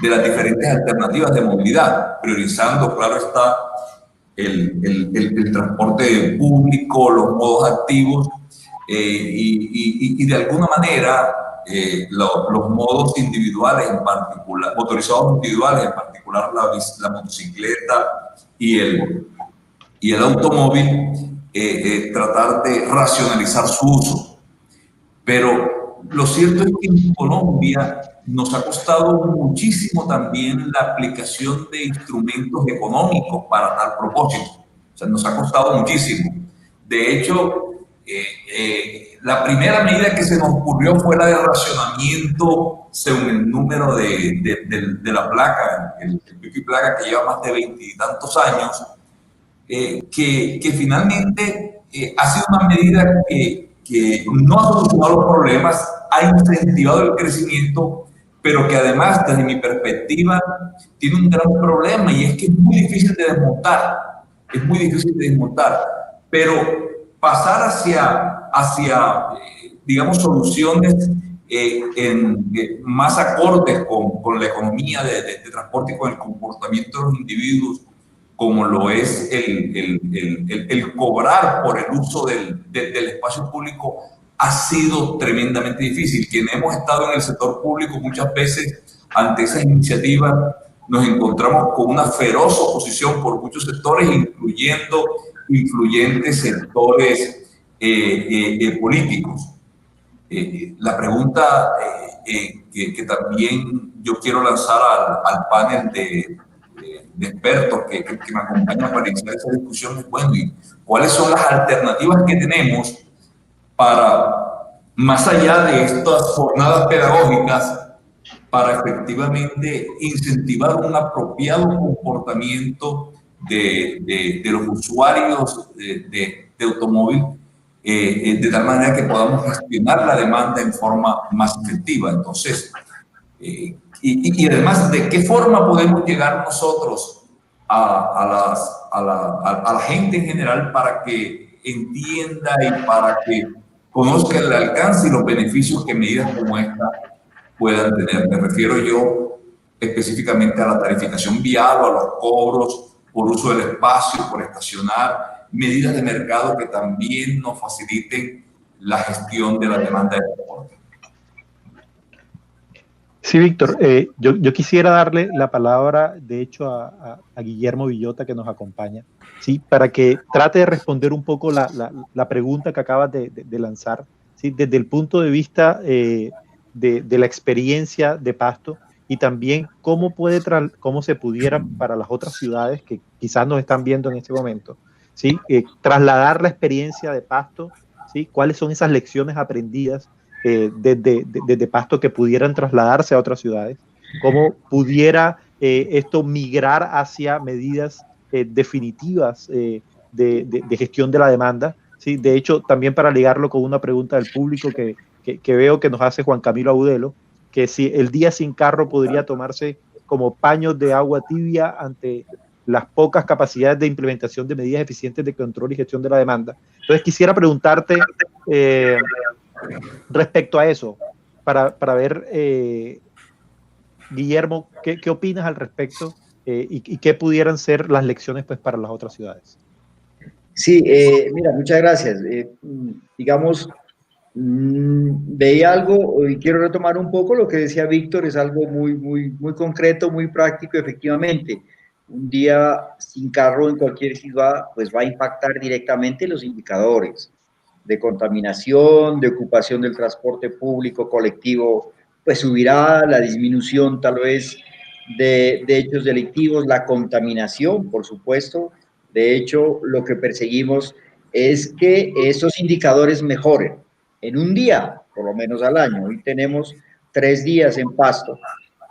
de las diferentes alternativas de movilidad, priorizando, claro está, el transporte público, los modos activos, y de alguna manera los modos individuales en particular, motorizados individuales en particular, la motocicleta y el automóvil, tratar de racionalizar su uso. Pero lo cierto es que en Colombia nos ha costado muchísimo también la aplicación de instrumentos económicos para tal propósito. O sea, nos ha costado muchísimo. De hecho, la primera medida que se nos ocurrió fue la de racionamiento según el número de la placa, el pico y placa, que lleva más de 20 y tantos años, que finalmente ha sido una medida que no ha solucionado los problemas, ha incentivado el crecimiento, pero que además, desde mi perspectiva, tiene un gran problema, y es que es muy difícil de desmontar. Es muy difícil de desmontar, pero pasar hacia digamos, soluciones más acordes con la economía de transporte y con el comportamiento de los individuos, como lo es el cobrar por el uso del espacio público, ha sido tremendamente difícil. Quienes hemos estado en el sector público muchas veces ante esas iniciativas nos encontramos con una feroz oposición por muchos sectores, incluyendo influyentes sectores políticos. La pregunta que también yo quiero lanzar al panel de expertos que me acompañan para iniciar esa discusión es, bueno, ¿y cuáles son las alternativas que tenemos para, más allá de estas jornadas pedagógicas, para efectivamente incentivar un apropiado comportamiento de los usuarios de automóvil, de tal manera que podamos gestionar la demanda en forma más efectiva? Entonces, y además, ¿de qué forma podemos llegar nosotros a la gente en general para que entienda y para que conozca el alcance y los beneficios que medidas como esta puedan tener? Me refiero yo específicamente a la tarificación vial o a los cobros por uso del espacio, por estacionar, medidas de mercado que también nos faciliten la gestión de la demanda de transporte. Sí, Víctor, yo quisiera darle la palabra, de hecho, a Guillermo Villota, que nos acompaña, ¿sí? Para que trate de responder un poco la pregunta que acabas de lanzar, ¿sí? Desde el punto de vista de la experiencia de Pasto, y también cómo se pudiera para las otras ciudades que quizás nos están viendo en este momento, ¿sí? Trasladar la experiencia de Pasto, ¿sí? Cuáles son esas lecciones aprendidas desde Pasto que pudieran trasladarse a otras ciudades, cómo pudiera esto migrar hacia medidas definitivas de gestión de la demanda. ¿Sí? De hecho, también para ligarlo con una pregunta del público que veo que nos hace Juan Camilo Agudelo, que si el día sin carro podría tomarse como paños de agua tibia ante las pocas capacidades de implementación de medidas eficientes de control y gestión de la demanda. Entonces quisiera preguntarte respecto a eso, para ver, Guillermo, ¿qué opinas al respecto y qué pudieran ser las lecciones pues, para las otras ciudades? Sí, mira, muchas gracias. Digamos, veía algo y quiero retomar un poco lo que decía Víctor, es algo muy concreto, muy práctico, efectivamente. Un día sin carro en cualquier ciudad, pues va a impactar directamente los indicadores de contaminación, de ocupación del transporte público colectivo, pues subirá la disminución tal vez de hechos delictivos, la contaminación, por supuesto. De hecho, lo que perseguimos es que esos indicadores mejoren en un día, por lo menos al año. Hoy tenemos 3 días en Pasto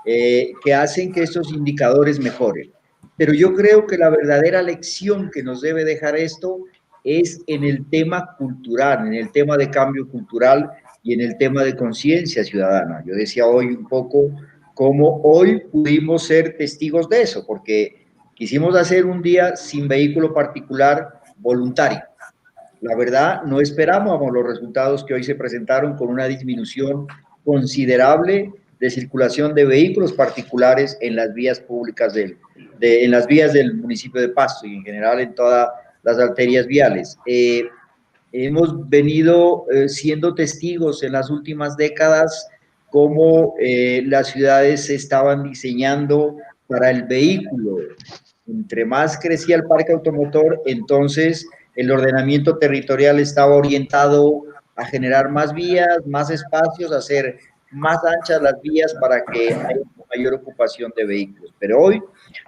que hacen que estos indicadores mejoren. Pero yo creo que la verdadera lección que nos debe dejar esto es en el tema cultural, en el tema de cambio cultural y en el tema de conciencia ciudadana. Yo decía hoy un poco cómo hoy pudimos ser testigos de eso, porque quisimos hacer un día sin vehículo particular voluntario. La verdad, no esperábamos los resultados que hoy se presentaron con una disminución considerable de circulación de vehículos particulares en las vías públicas en las vías del municipio de Pasto y en general en todas las arterias viales. Hemos venido siendo testigos en las últimas décadas cómo las ciudades se estaban diseñando para el vehículo. Entre más crecía el parque automotor, entonces el ordenamiento territorial estaba orientado a generar más vías, más espacios, a hacer más anchas las vías para que haya mayor ocupación de vehículos. Pero hoy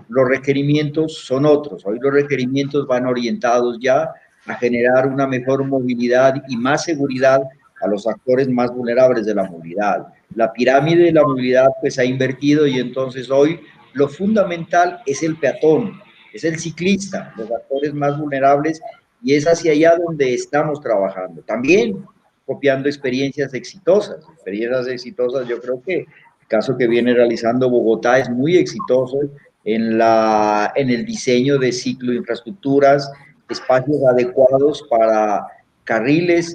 los requerimientos son otros. Hoy los requerimientos van orientados ya a generar una mejor movilidad y más seguridad a los actores más vulnerables de la movilidad. La pirámide de la movilidad pues ha invertido y entonces hoy lo fundamental es el peatón, es el ciclista, los actores más vulnerables, y es hacia allá donde estamos trabajando. También copiando experiencias exitosas. Yo creo que el caso que viene realizando Bogotá es muy exitoso en el diseño de cicloinfraestructuras, espacios adecuados para carriles,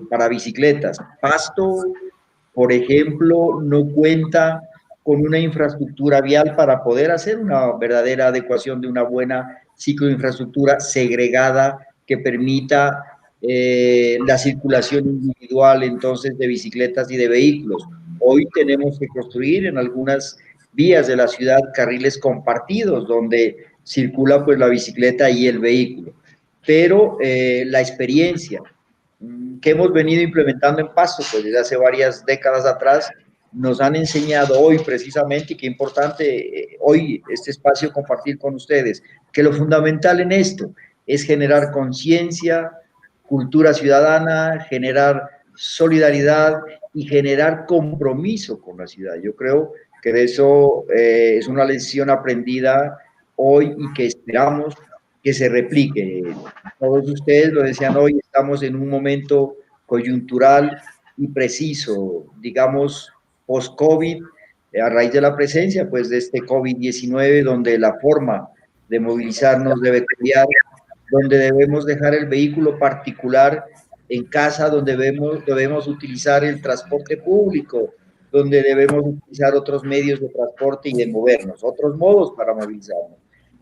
para bicicletas. Pasto, por ejemplo, no cuenta con una infraestructura vial para poder hacer una verdadera adecuación de una buena cicloinfraestructura segregada que permita la circulación individual entonces de bicicletas y de vehículos. Hoy tenemos que construir en algunas vías de la ciudad carriles compartidos donde circula pues la bicicleta y el vehículo. Pero la experiencia que hemos venido implementando en Pasto pues desde hace varias décadas atrás nos han enseñado hoy precisamente, y qué importante hoy este espacio compartir con ustedes, que lo fundamental en esto es generar conciencia, cultura ciudadana, generar solidaridad y generar compromiso con la ciudad. Yo creo que de eso es una lección aprendida hoy y que esperamos que se replique. Todos ustedes lo decían hoy, estamos en un momento coyuntural y preciso, digamos, post-COVID, a raíz de la presencia pues, de este COVID-19, donde la forma de movilizarnos debe cambiar, donde debemos dejar el vehículo particular en casa, donde debemos utilizar el transporte público, donde debemos utilizar otros medios de transporte y de movernos, otros modos para movilizarnos.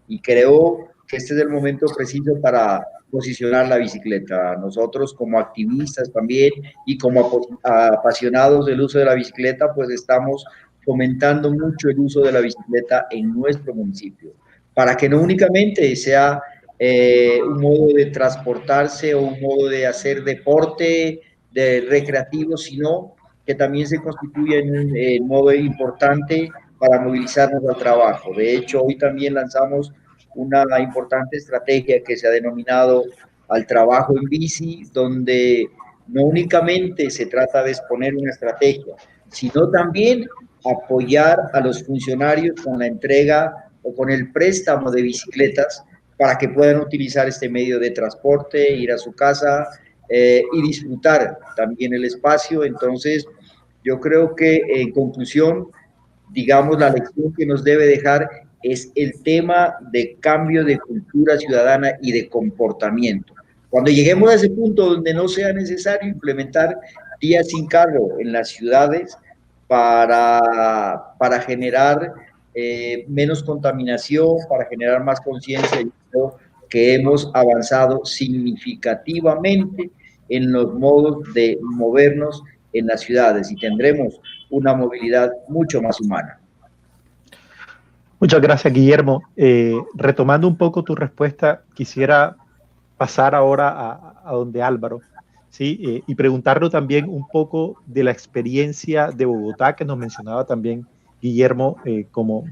Y creo que este es el momento preciso para posicionar la bicicleta. Nosotros como activistas también y como apasionados del uso de la bicicleta, pues estamos fomentando mucho el uso de la bicicleta en nuestro municipio, para que no únicamente sea un modo de transportarse o un modo de hacer deporte de recreativo, sino que también se constituye en un modo importante para movilizarnos al trabajo. De hecho, hoy también lanzamos una importante estrategia que se ha denominado al trabajo en bici, donde no únicamente se trata de exponer una estrategia, sino también apoyar a los funcionarios con la entrega o con el préstamo de bicicletas para que puedan utilizar este medio de transporte, ir a su casa y disfrutar también el espacio. Entonces, yo creo que en conclusión, digamos, la lección que nos debe dejar es el tema de cambio de cultura ciudadana y de comportamiento. Cuando lleguemos a ese punto donde no sea necesario implementar días sin carro en las ciudades para generar menos contaminación, para generar más conciencia, yo creo que hemos avanzado significativamente en los modos de movernos en las ciudades y tendremos una movilidad mucho más humana. Muchas gracias, Guillermo. Retomando un poco tu respuesta, quisiera pasar ahora a donde Álvaro, ¿sí? Y preguntarlo también un poco de la experiencia de Bogotá, que nos mencionaba también Guillermo como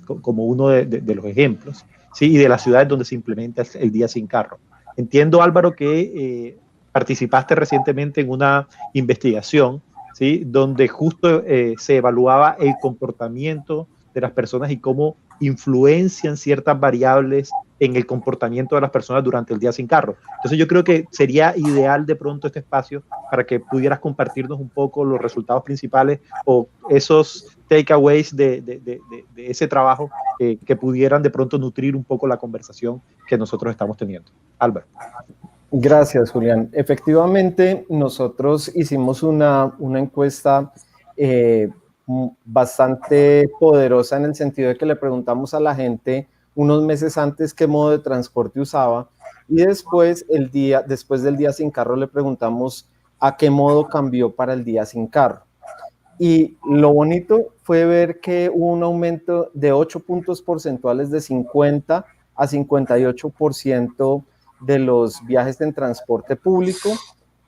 uno de los ejemplos, ¿sí? Y de las ciudades donde se implementa el día sin carro. Entiendo, Álvaro, que participaste recientemente en una investigación, ¿sí? Donde justo se evaluaba el comportamiento de las personas y cómo influencian ciertas variables en el comportamiento de las personas durante el día sin carro. Entonces yo creo que sería ideal de pronto este espacio para que pudieras compartirnos un poco los resultados principales o esos takeaways de ese trabajo que pudieran de pronto nutrir un poco la conversación que nosotros estamos teniendo. Álvaro. Gracias, Julián. Efectivamente, nosotros hicimos una encuesta bastante poderosa en el sentido de que le preguntamos a la gente unos meses antes qué modo de transporte usaba y después del día sin carro le preguntamos a qué modo cambió para el día sin carro. Y lo bonito fue ver que hubo un aumento de 8 puntos porcentuales de 50 a 58% de los viajes en transporte público.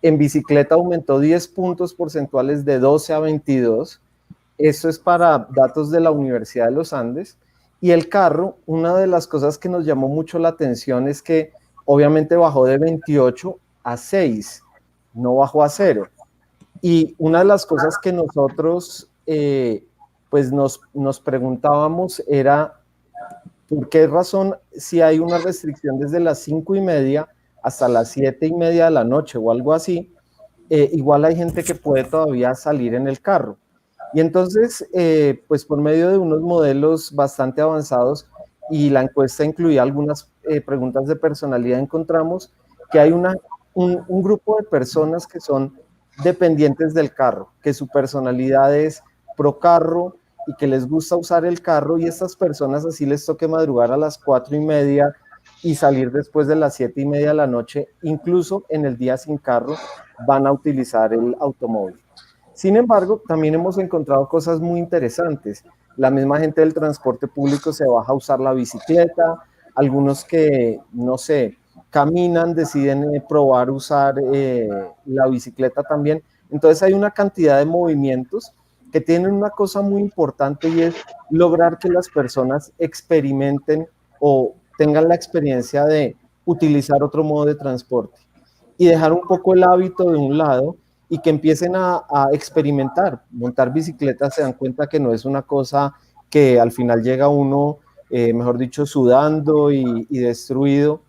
En bicicleta aumentó 10 puntos porcentuales de 12 a 22. Esto es para datos de la Universidad de los Andes. Y el carro, una de las cosas que nos llamó mucho la atención es que obviamente bajó de 28 a 6, no bajó a 0. Y una de las cosas que nosotros pues nos preguntábamos era ¿por qué razón si hay una restricción desde las 5:30 hasta las 7:30 de la noche o algo así, igual hay gente que puede todavía salir en el carro? Y entonces, pues por medio de unos modelos bastante avanzados y la encuesta incluía algunas preguntas de personalidad, encontramos que hay un grupo de personas que son dependientes del carro, que su personalidad es pro carro y que les gusta usar el carro, y estas personas así les toque madrugar a las 4:30 y salir después de las 7:30 de la noche, incluso en el día sin carro, van a utilizar el automóvil. Sin embargo, también hemos encontrado cosas muy interesantes. La misma gente del transporte público se baja a usar la bicicleta, algunos que, no sé, caminan, deciden probar usar la bicicleta también. Entonces hay una cantidad de movimientos que tienen una cosa muy importante y es lograr que las personas experimenten o tengan la experiencia de utilizar otro modo de transporte y dejar un poco el hábito de un lado y que empiecen a experimentar. Montar bicicleta, se dan cuenta que no es una cosa que al final llega uno, mejor dicho, sudando y destruido,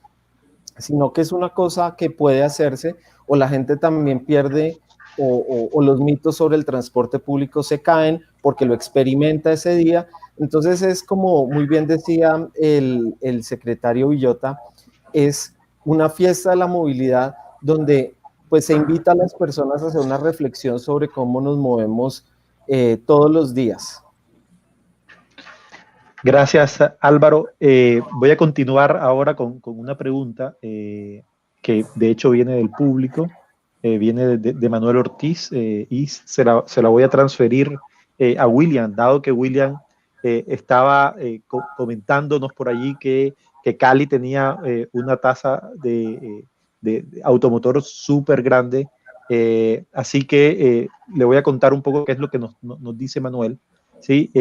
sino que es una cosa que puede hacerse, o la gente también pierde, o los mitos sobre el transporte público se caen porque lo experimenta ese día. Entonces es como muy bien decía el secretario Villota, es una fiesta de la movilidad donde pues se invita a las personas a hacer una reflexión sobre cómo nos movemos todos los días. Gracias, Álvaro. Voy a continuar ahora con una pregunta que de hecho viene del público, viene de Manuel Ortiz, y se la voy a transferir a William, dado que William estaba comentándonos por allí que Cali tenía una tasa de automotor súper grande. Así que le voy a contar un poco qué es lo que nos dice Manuel, ¿sí?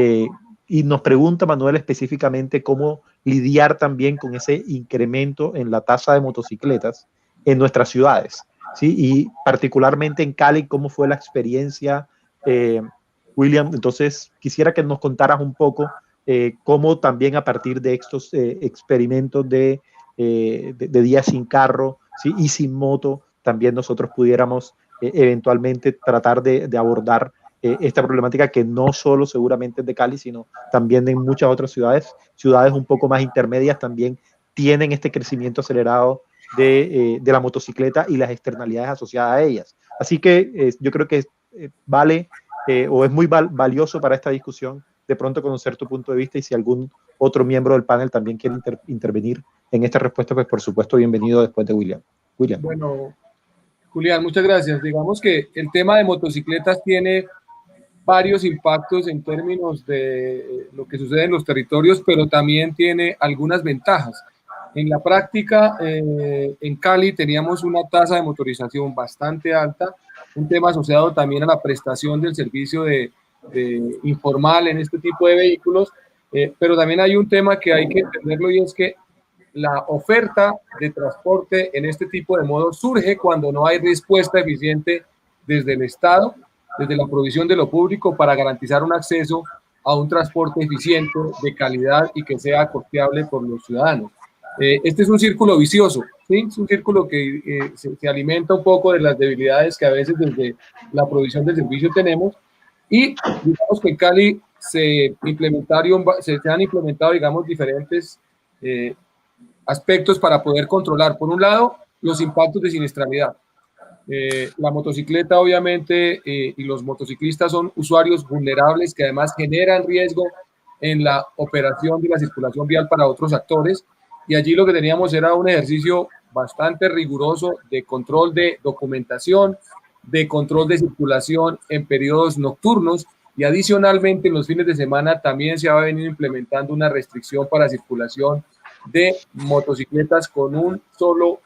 Y nos pregunta Manuel específicamente cómo lidiar también con ese incremento en la tasa de motocicletas en nuestras ciudades. ¿sí? Y particularmente en Cali, ¿cómo fue la experiencia, William? Entonces, quisiera que nos contaras un poco cómo también a partir de estos experimentos de día sin carro, ¿sí? Y sin moto, también nosotros pudiéramos eventualmente tratar de abordar esta problemática que no solo seguramente es de Cali, sino también en muchas otras ciudades un poco más intermedias también tienen este crecimiento acelerado de la motocicleta y las externalidades asociadas a ellas. Así que yo creo que vale o es muy valioso para esta discusión de pronto conocer tu punto de vista, y si algún otro miembro del panel también quiere intervenir en esta respuesta, pues por supuesto bienvenido después de William. William. Bueno, Julián, muchas gracias. Digamos que el tema de motocicletas tiene varios impactos en términos de lo que sucede en los territorios, pero también tiene algunas ventajas. En la práctica, en Cali teníamos una tasa de motorización bastante alta, un tema asociado también a la prestación del servicio de informal en este tipo de vehículos, pero también hay un tema que hay que entenderlo, y es que la oferta de transporte en este tipo de modos surge cuando no hay respuesta eficiente desde el Estado, desde la provisión de lo público, para garantizar un acceso a un transporte eficiente, de calidad y que sea costeable por los ciudadanos. Este es un círculo vicioso, ¿sí? Es un círculo que se alimenta un poco de las debilidades que a veces desde la provisión del servicio tenemos, y digamos que en Cali se han implementado, digamos, diferentes aspectos para poder controlar, por un lado, los impactos de siniestralidad. La motocicleta, obviamente, y los motociclistas son usuarios vulnerables que además generan riesgo en la operación de la circulación vial para otros actores, y allí lo que teníamos era un ejercicio bastante riguroso de control de documentación, de control de circulación en periodos nocturnos, y adicionalmente en los fines de semana también se ha venido implementando una restricción para circulación de motocicletas con un solo,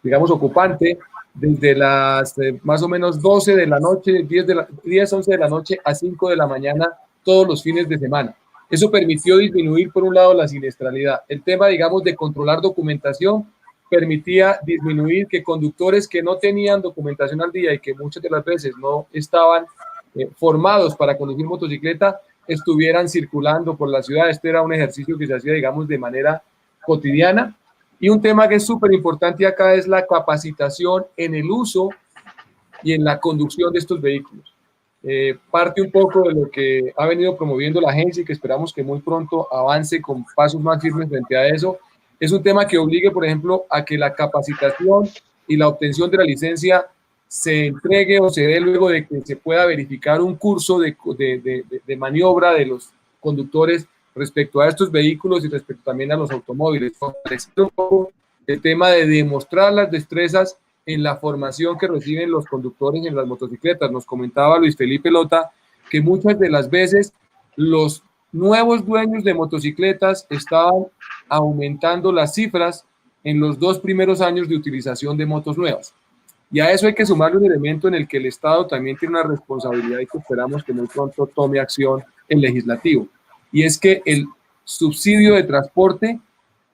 digamos, ocupante, desde las más o menos 12 de la noche, 10, 11 de la noche a 5 de la mañana, todos los fines de semana. Eso permitió disminuir, por un lado, la siniestralidad. El tema, digamos, de controlar documentación permitía disminuir que conductores que no tenían documentación al día y que muchas de las veces no estaban formados para conducir motocicleta, estuvieran circulando por la ciudad. Este era un ejercicio que se hacía, digamos, de manera cotidiana. Y un tema que es súper importante acá es la capacitación en el uso y en la conducción de estos vehículos. Parte un poco de lo que ha venido promoviendo la agencia y que esperamos que muy pronto avance con pasos más firmes frente a eso. Es un tema que obligue, por ejemplo, a que la capacitación y la obtención de la licencia se entregue o se dé luego de que se pueda verificar un curso de maniobra de los conductores respecto a estos vehículos y respecto también a los automóviles. Un poco el tema de demostrar las destrezas en la formación que reciben los conductores en las motocicletas. Nos comentaba Luis Felipe Lota que muchas de las veces los nuevos dueños de motocicletas estaban aumentando las cifras en los 2 primeros años de utilización de motos nuevas. Y a eso hay que sumarle un elemento en el que el Estado también tiene una responsabilidad y que esperamos que muy pronto tome acción el legislativo. Y es que el subsidio de transporte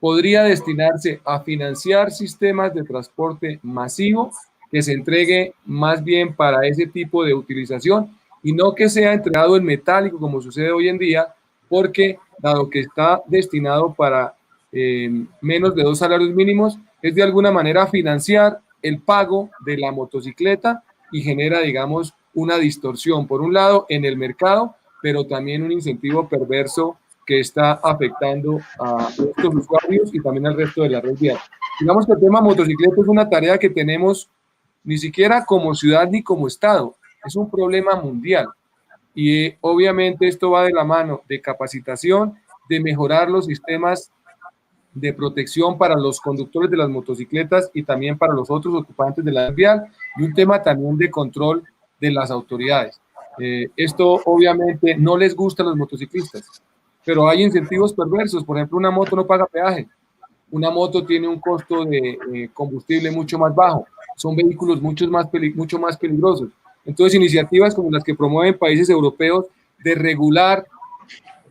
podría destinarse a financiar sistemas de transporte masivo que se entregue más bien para ese tipo de utilización y no que sea entregado en metálico como sucede hoy en día, porque dado que está destinado para menos de 2 salarios mínimos, es de alguna manera financiar el pago de la motocicleta y genera, digamos, una distorsión, por un lado, en el mercado, pero también un incentivo perverso que está afectando a estos usuarios y también al resto de la red vial. Digamos que el tema motocicleta es una tarea que tenemos ni siquiera como ciudad ni como Estado, es un problema mundial. Y obviamente esto va de la mano de capacitación, de mejorar los sistemas de protección para los conductores de las motocicletas y también para los otros ocupantes de la red vial, y un tema también de control de las autoridades. Esto obviamente no les gusta a los motociclistas, pero hay incentivos perversos. Por ejemplo, una moto no paga peaje, una moto tiene un costo de combustible mucho más bajo, son vehículos mucho más peligrosos. Entonces, iniciativas como las que promueven países europeos de regular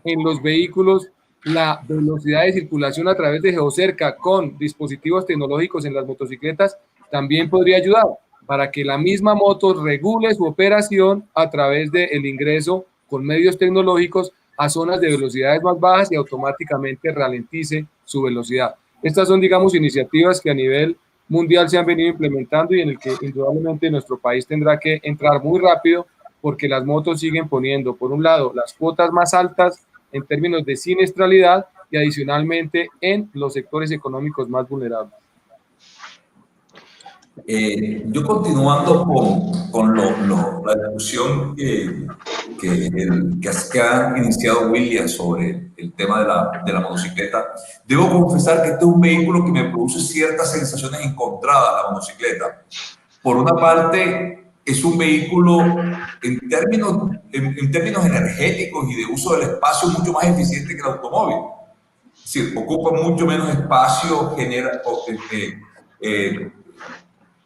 en los vehículos la velocidad de circulación a través de geocerca con dispositivos tecnológicos en las motocicletas también podría ayudar para que la misma moto regule su operación a través del ingreso con medios tecnológicos a zonas de velocidades más bajas y automáticamente ralentice su velocidad. Estas son, digamos, iniciativas que a nivel mundial se han venido implementando y en el que indudablemente nuestro país tendrá que entrar muy rápido porque las motos siguen poniendo, por un lado, las cuotas más altas en términos de siniestralidad y adicionalmente en los sectores económicos más vulnerables. Yo continuando con la discusión que ha iniciado William sobre el tema de la motocicleta, debo confesar que este es un vehículo que me produce ciertas sensaciones encontradas, la motocicleta. Por una parte, es un vehículo en términos energéticos y de uso del espacio mucho más eficiente que el automóvil. Es decir, ocupa mucho menos espacio,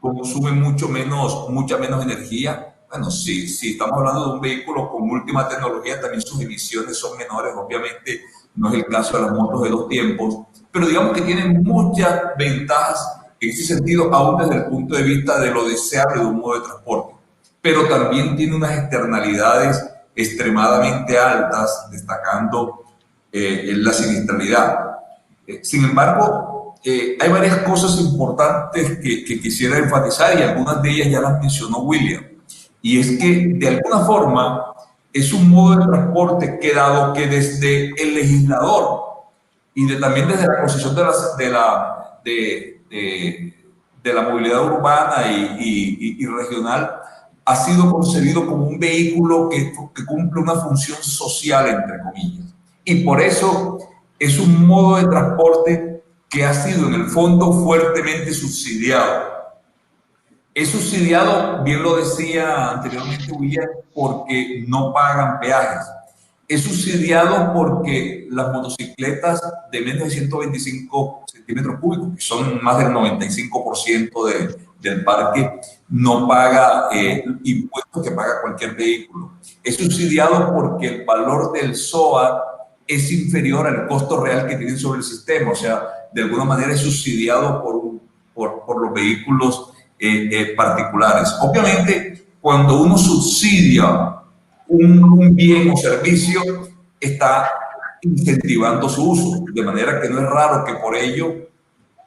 consume mucha menos energía. Bueno, sí, estamos hablando de un vehículo con última tecnología, también sus emisiones son menores, obviamente no es el caso de las motos de 2 tiempos, pero digamos que tienen muchas ventajas en ese sentido, aún desde el punto de vista de lo deseable de un modo de transporte, pero también tiene unas externalidades extremadamente altas, destacando la siniestralidad. Sin embargo, hay varias cosas importantes que quisiera enfatizar y algunas de ellas ya las mencionó William. Y es que de alguna forma es un modo de transporte que dado que desde el legislador y también desde la posición de la movilidad urbana y regional ha sido concebido como un vehículo que cumple una función social, entre comillas. Y por eso es un modo de transporte que ha sido en el fondo fuertemente subsidiado. Es subsidiado, bien lo decía anteriormente William, porque no pagan peajes. Es subsidiado porque las motocicletas de menos de 125 centímetros cúbicos, que son más del 95% del parque, no paga impuestos que paga cualquier vehículo. Es subsidiado porque el valor del SOA es inferior al costo real que tienen sobre el sistema, o sea, de alguna manera es subsidiado por los vehículos particulares. Obviamente, cuando uno subsidia un bien o servicio, está incentivando su uso, de manera que no es raro que por ello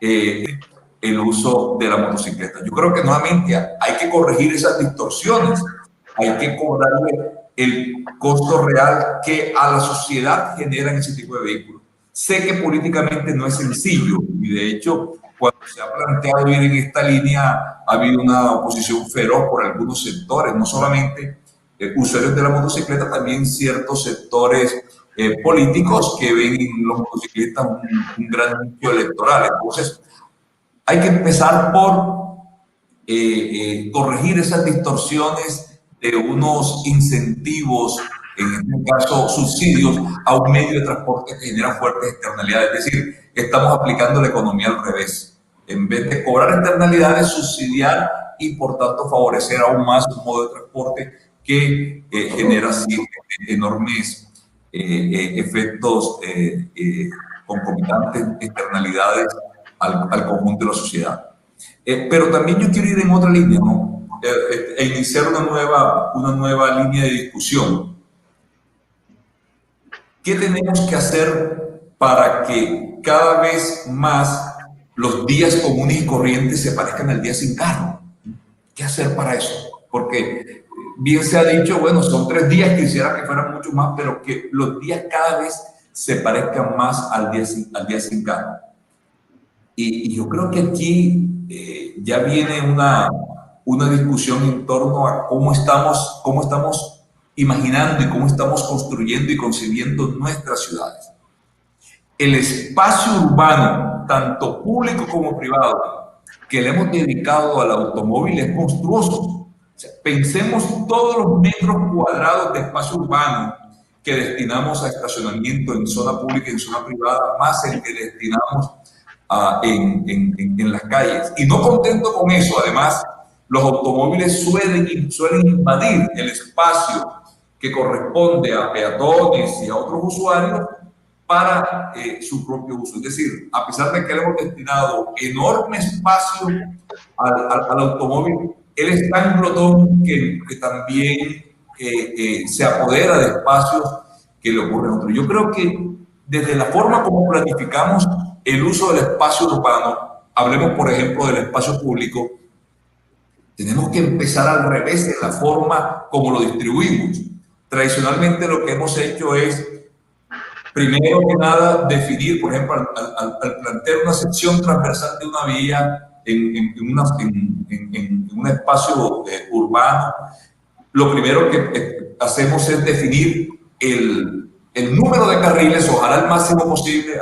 el uso de la motocicleta. Yo creo que nuevamente hay que corregir esas distorsiones, hay que cobrarle el costo real que a la sociedad generan ese tipo de vehículos. Sé que políticamente no es sencillo y de hecho cuando se ha planteado ir en esta línea ha habido una oposición feroz por algunos sectores, no solamente usuarios de la motocicleta, también ciertos sectores políticos que ven en los motocicletas un gran nicho electoral. Entonces hay que empezar por corregir esas distorsiones de unos incentivos, en este caso subsidios, a un medio de transporte que genera fuertes externalidades. Es decir, estamos aplicando la economía al revés. En vez de cobrar externalidades, subsidiar y por tanto favorecer aún más un modo de transporte que genera así enormes efectos concomitantes, externalidades al conjunto de la sociedad. Pero también yo quiero ir en otra línea, ¿no? E iniciar una nueva línea de discusión. ¿Qué tenemos que hacer para que cada vez más los días comunes y corrientes se parezcan al día sin carro? ¿Qué hacer para eso? Porque bien se ha dicho, bueno, son 3 días, quisiera que fueran mucho más, pero que los días cada vez se parezcan más al día sin carro. Y yo creo que aquí ya viene una discusión en torno a cómo estamos imaginando y cómo estamos construyendo y concibiendo nuestras ciudades. El espacio urbano, tanto público como privado, que le hemos dedicado al automóvil es monstruoso. O sea, pensemos todos los metros cuadrados de espacio urbano que destinamos a estacionamiento en zona pública y en zona privada, más el que destinamos en las calles. Y no contento con eso, además, los automóviles suelen invadir el espacio que corresponde a peatones y a otros usuarios para su propio uso. Es decir, a pesar de que le hemos destinado enorme espacio al automóvil, él es tan glotón que también se apodera de espacios que le ocurren a otros. Yo creo que desde la forma como planificamos el uso del espacio urbano, hablemos por ejemplo del espacio público, tenemos que empezar al revés de la forma como lo distribuimos. Tradicionalmente lo que hemos hecho es, primero que nada, definir, por ejemplo, al plantear una sección transversal de una vía en un espacio urbano, lo primero que hacemos es definir el número de carriles, ojalá el máximo posible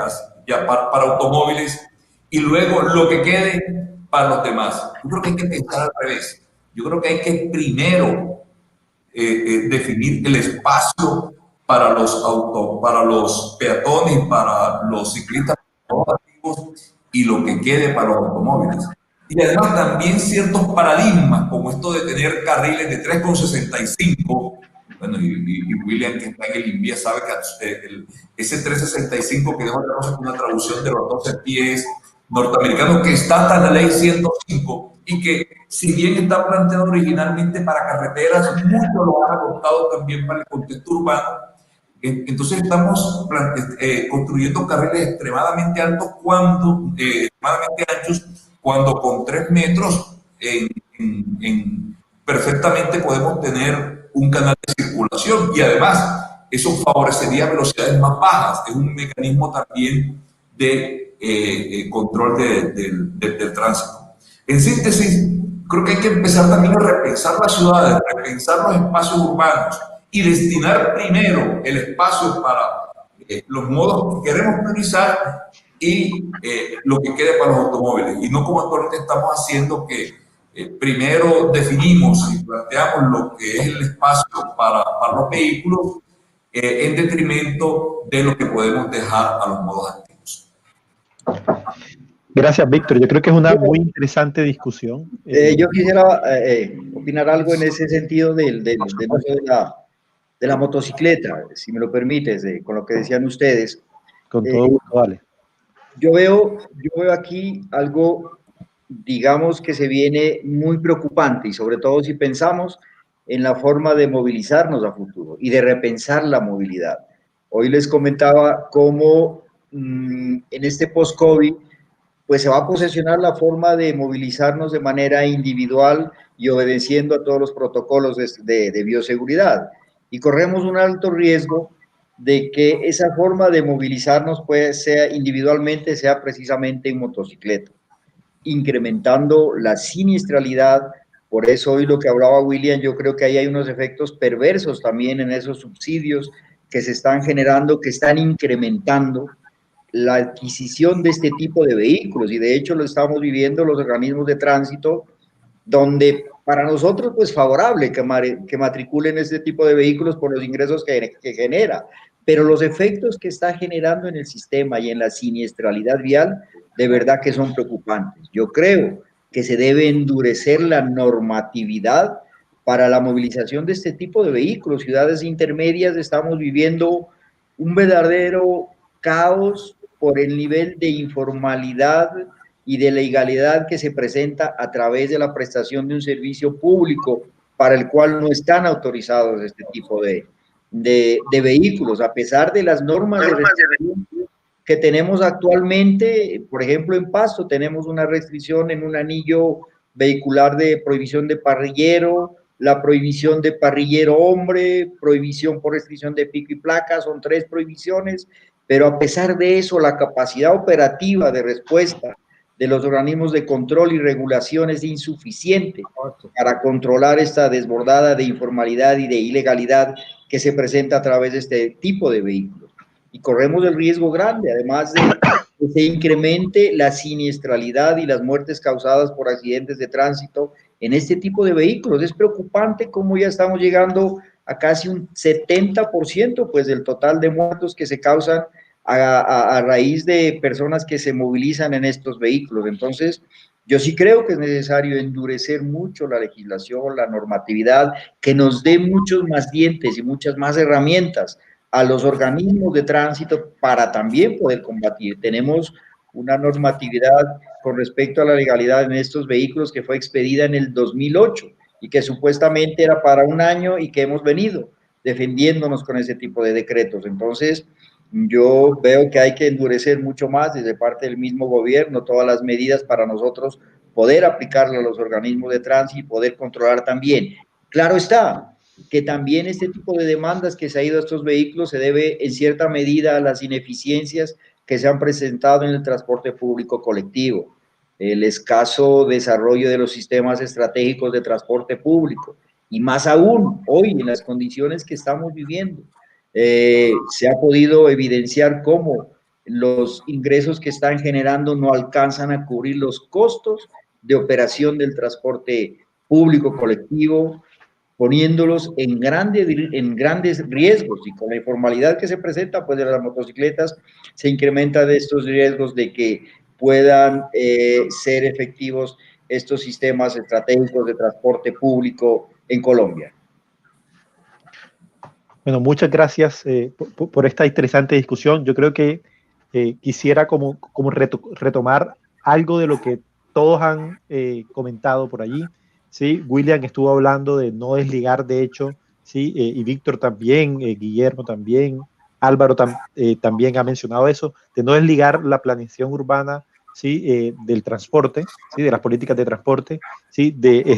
ya para automóviles, y luego lo que quede para los demás. Yo creo que hay que pensar al revés. Yo creo que hay que primero definir el espacio para los peatones, para los ciclistas y lo que quede para los automóviles. Y además también ciertos paradigmas, como esto de tener carriles de 3,65. Bueno, y William, que está en el INVIA, sabe que ese 365 que dejo de una traducción de los 12 pies norteamericanos, que está hasta en la ley 105, y que si bien está planteado originalmente para carreteras, mucho lo han adoptado también para el contexto urbano. Entonces estamos construyendo carriles extremadamente altos, extremadamente anchos, cuando con 3 metros perfectamente podemos tener un canal de circulación, y además eso favorecería velocidades más bajas. Es un mecanismo también de control del tránsito. En síntesis, creo que hay que empezar también a repensar las ciudades, repensar los espacios urbanos y destinar primero el espacio para los modos que queremos priorizar y lo que quede para los automóviles, y no como actualmente estamos haciendo, que primero definimos y planteamos lo que es el espacio para los vehículos en detrimento de lo que podemos dejar a los modos activos. Gracias, Víctor. Yo creo que es una muy interesante discusión. Yo quisiera opinar algo en ese sentido del uso de la motocicleta, si me lo permites, con lo que decían ustedes. Con todo gusto, vale. Yo veo aquí algo, digamos, que se viene muy preocupante, y sobre todo si pensamos en la forma de movilizarnos a futuro y de repensar la movilidad. Hoy les comentaba cómo en este post-COVID pues se va a posesionar la forma de movilizarnos de manera individual y obedeciendo a todos los protocolos de bioseguridad. Y corremos un alto riesgo de que esa forma de movilizarnos sea individualmente, sea precisamente en motocicleta, incrementando la siniestralidad. Por eso hoy lo que hablaba William, yo creo que ahí hay unos efectos perversos también en esos subsidios que se están generando, que están incrementando la adquisición de este tipo de vehículos, y de hecho lo estamos viviendo los organismos de tránsito, donde para nosotros pues favorable que matriculen este tipo de vehículos por los ingresos que genera, pero los efectos que está generando en el sistema y en la siniestralidad vial, de verdad que son preocupantes. Yo creo que se debe endurecer la normatividad para la movilización de este tipo de vehículos. Ciudades intermedias estamos viviendo un verdadero caos por el nivel de informalidad y de legalidad que se presenta a través de la prestación de un servicio público para el cual no están autorizados este tipo de vehículos, a pesar de las normas de restricción que tenemos actualmente. Por ejemplo, en Pasto tenemos una restricción en un anillo vehicular de prohibición de parrillero, la prohibición de parrillero hombre, prohibición por restricción de pico y placa, son 3 prohibiciones, pero a pesar de eso, la capacidad operativa de respuesta de los organismos de control y regulación es insuficiente para controlar esta desbordada de informalidad y de ilegalidad que se presenta a través de este tipo de vehículos. Y corremos el riesgo grande, además de que se incremente la siniestralidad y las muertes causadas por accidentes de tránsito en este tipo de vehículos. Es preocupante cómo ya estamos llegando a casi un 70% pues, del total de muertos que se causan a raíz de personas que se movilizan en estos vehículos. Entonces, yo sí creo que es necesario endurecer mucho la legislación, la normatividad, que nos dé muchos más dientes y muchas más herramientas a los organismos de tránsito para también poder combatir. Tenemos una normatividad con respecto a la legalidad en estos vehículos que fue expedida en el 2008 y que supuestamente era para un año y que hemos venido defendiéndonos con ese tipo de decretos. Entonces, yo veo que hay que endurecer mucho más desde parte del mismo gobierno todas las medidas para nosotros poder aplicarlo a los organismos de tránsito y poder controlar también. Claro está que también este tipo de demandas que se ha ido a estos vehículos se debe en cierta medida a las ineficiencias que se han presentado en el transporte público colectivo, el escaso desarrollo de los sistemas estratégicos de transporte público y más aún hoy en las condiciones que estamos viviendo. Se ha podido evidenciar cómo los ingresos que están generando no alcanzan a cubrir los costos de operación del transporte público colectivo, poniéndolos en grandes riesgos, y con la informalidad que se presenta pues de las motocicletas se incrementa de estos riesgos de que puedan ser efectivos estos sistemas estratégicos de transporte público en Colombia. Bueno, muchas gracias por esta interesante discusión. Yo creo que quisiera como retomar algo de lo que todos han comentado por allí. ¿Sí? William estuvo hablando de no desligar, de hecho, ¿sí? Y Víctor también, Guillermo también, Álvaro también ha mencionado eso, de no desligar la planeación urbana, ¿sí? Del transporte, ¿sí? De las políticas de transporte. ¿Sí?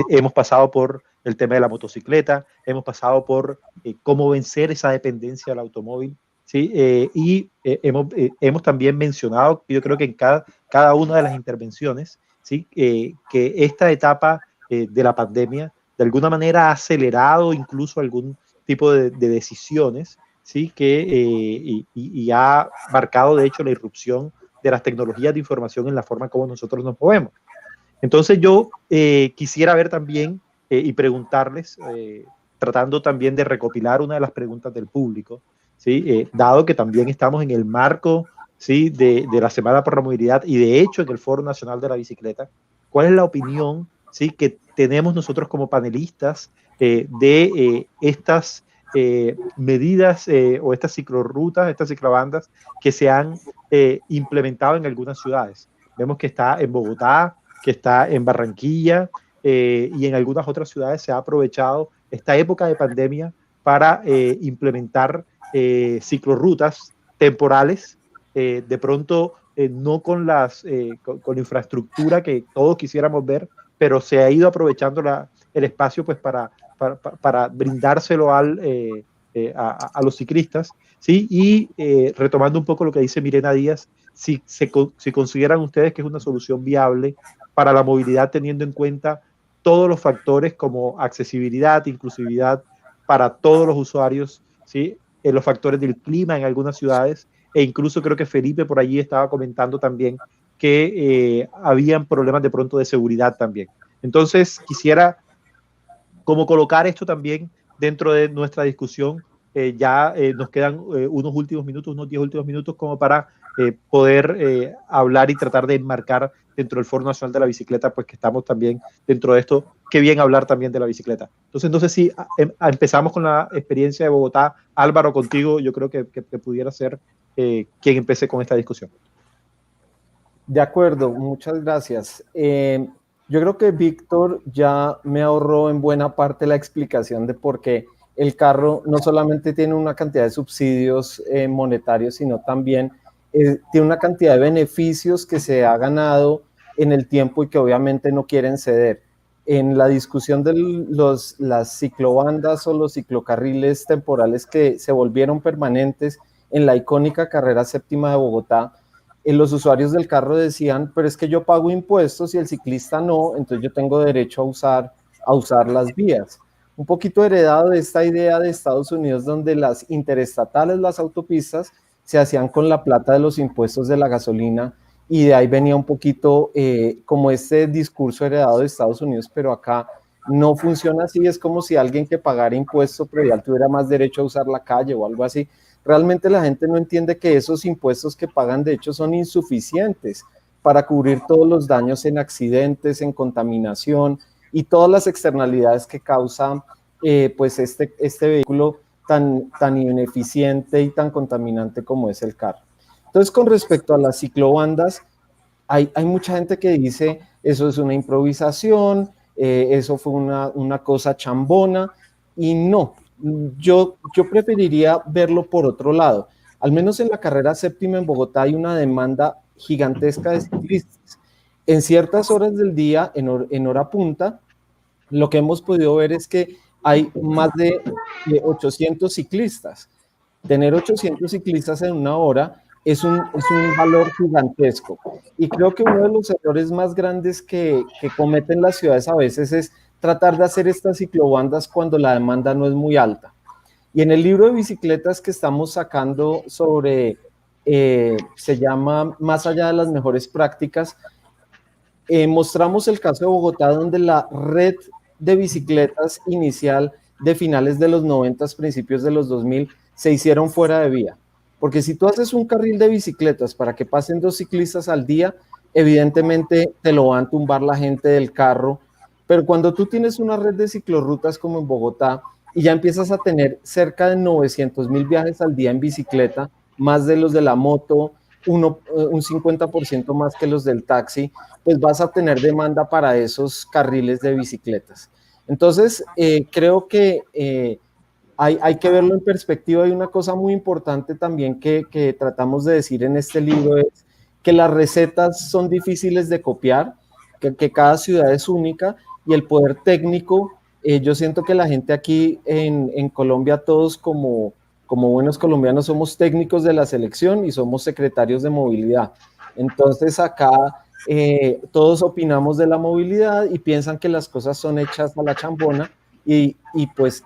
Hemos pasado por el tema de la motocicleta, hemos pasado por cómo vencer esa dependencia del automóvil, ¿sí? Y hemos también mencionado, yo creo que en cada una de las intervenciones, ¿sí? Que esta etapa de la pandemia de alguna manera ha acelerado incluso algún tipo de decisiones, ¿sí? Y ha marcado de hecho la irrupción de las tecnologías de información en la forma como nosotros nos movemos. Entonces yo quisiera ver también y preguntarles, tratando también de recopilar una de las preguntas del público, ¿sí? Dado que también estamos en el marco, ¿sí? de la Semana por la Movilidad y de hecho en el Foro Nacional de la Bicicleta, ¿cuál es la opinión, ¿sí? que tenemos nosotros como panelistas de estas medidas o estas ciclorrutas, estas ciclobandas que se han implementado en algunas ciudades? Vemos que está en Bogotá, que está en Barranquilla y en algunas otras ciudades se ha aprovechado esta época de pandemia para implementar ciclorrutas temporales, de pronto no con la infraestructura que todos quisiéramos ver, pero se ha ido aprovechando el espacio pues para brindárselo a los ciclistas, ¿sí? Y retomando un poco lo que dice Mirena Díaz, si consideran ustedes que es una solución viable para la movilidad teniendo en cuenta todos los factores como accesibilidad, inclusividad para todos los usuarios, ¿sí? Los factores del clima en algunas ciudades, e incluso creo que Felipe por allí estaba comentando también que habían problemas de pronto de seguridad también. Entonces quisiera como colocar esto también dentro de nuestra discusión. Ya nos quedan unos últimos minutos, unos 10 últimos minutos como para poder hablar y tratar de enmarcar dentro del Foro Nacional de la Bicicleta, pues que estamos también dentro de esto. Qué bien hablar también de la bicicleta. Entonces, no sé si empezamos con la experiencia de Bogotá. Álvaro, contigo, yo creo que pudiera ser quien empiece con esta discusión. De acuerdo, muchas gracias. Yo creo que Víctor ya me ahorró en buena parte la explicación de por qué el carro no solamente tiene una cantidad de subsidios monetarios, sino también tiene una cantidad de beneficios que se ha ganado en el tiempo y que obviamente no quieren ceder. En la discusión de las ciclobandas o los ciclocarriles temporales que se volvieron permanentes en la icónica carrera séptima de Bogotá, los usuarios del carro decían, pero es que yo pago impuestos y el ciclista no, entonces yo tengo derecho a usar las vías. Un poquito heredado de esta idea de Estados Unidos, donde las interestatales, las autopistas, se hacían con la plata de los impuestos de la gasolina, y de ahí venía un poquito como este discurso heredado de Estados Unidos, pero acá no funciona así. Es como si alguien que pagara impuestos predial tuviera más derecho a usar la calle o algo así. Realmente la gente no entiende que esos impuestos que pagan de hecho son insuficientes para cubrir todos los daños en accidentes, en contaminación y todas las externalidades que causa pues este vehículo tan ineficiente y tan contaminante como es el carro. Entonces, con respecto a las ciclobandas, hay mucha gente que dice, eso es una improvisación, eso fue una cosa chambona, y no, yo preferiría verlo por otro lado. Al menos en la carrera séptima en Bogotá hay una demanda gigantesca de ciclistas. En ciertas horas del día, en hora punta, lo que hemos podido ver es que hay más de 800 ciclistas. Tener 800 ciclistas en una hora es un valor gigantesco. Y creo que uno de los errores más grandes que cometen las ciudades a veces es tratar de hacer estas ciclobandas cuando la demanda no es muy alta. Y en el libro de bicicletas que estamos sacando sobre, se llama Más allá de las mejores prácticas, mostramos el caso de Bogotá, donde la red de bicicletas inicial de finales de los 90, principios de los 2000, se hicieron fuera de vía. Porque si tú haces un carril de bicicletas para que pasen 2 ciclistas al día, evidentemente te lo van a tumbar la gente del carro. Pero cuando tú tienes una red de ciclorrutas como en Bogotá y ya empiezas a tener cerca de 900,000 viajes al día en bicicleta, más de los de la moto, un 50% más que los del taxi, pues vas a tener demanda para esos carriles de bicicletas. Entonces, creo que hay que verlo en perspectiva. Y una cosa muy importante también que tratamos de decir en este libro es que las recetas son difíciles de copiar, que cada ciudad es única, y el poder técnico, yo siento que la gente aquí en Colombia, todos como buenos colombianos somos técnicos de la selección y somos secretarios de movilidad. Entonces acá todos opinamos de la movilidad y piensan que las cosas son hechas a la chambona, y pues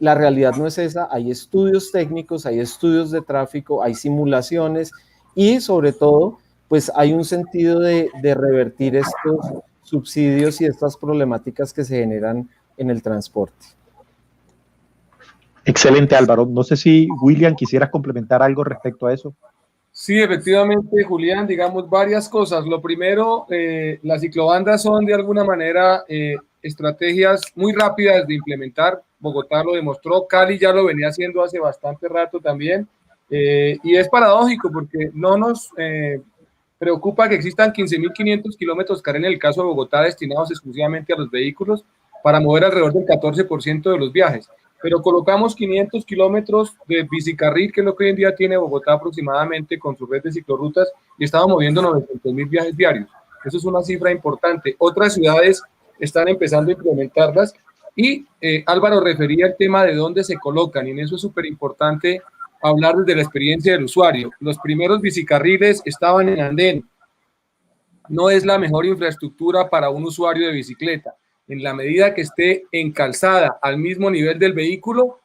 la realidad no es esa. Hay estudios técnicos, hay estudios de tráfico, hay simulaciones, y sobre todo, pues hay un sentido de revertir estos subsidios y estas problemáticas que se generan en el transporte. Excelente, Álvaro. No sé si, William, quisieras complementar algo respecto a eso. Sí, efectivamente, Julián, digamos varias cosas. Lo primero, las ciclobandas son de alguna manera estrategias muy rápidas de implementar. Bogotá lo demostró, Cali ya lo venía haciendo hace bastante rato también. Y es paradójico porque no nos preocupa que existan 15.500 kilómetros carril en el caso de Bogotá destinados exclusivamente a los vehículos para mover alrededor del 14% de los viajes. Pero colocamos 500 kilómetros de bicicarril, que es lo que hoy en día tiene Bogotá aproximadamente con su red de ciclorrutas, y estamos moviendo 900.000 viajes diarios. Eso es una cifra importante. Otras ciudades están empezando a implementarlas, y Álvaro refería el tema de dónde se colocan, y en eso es súper importante hablar desde la experiencia del usuario. Los primeros bicicarriles estaban en andén. No es la mejor infraestructura para un usuario de bicicleta. En la medida que esté encalzada al mismo nivel del vehículo,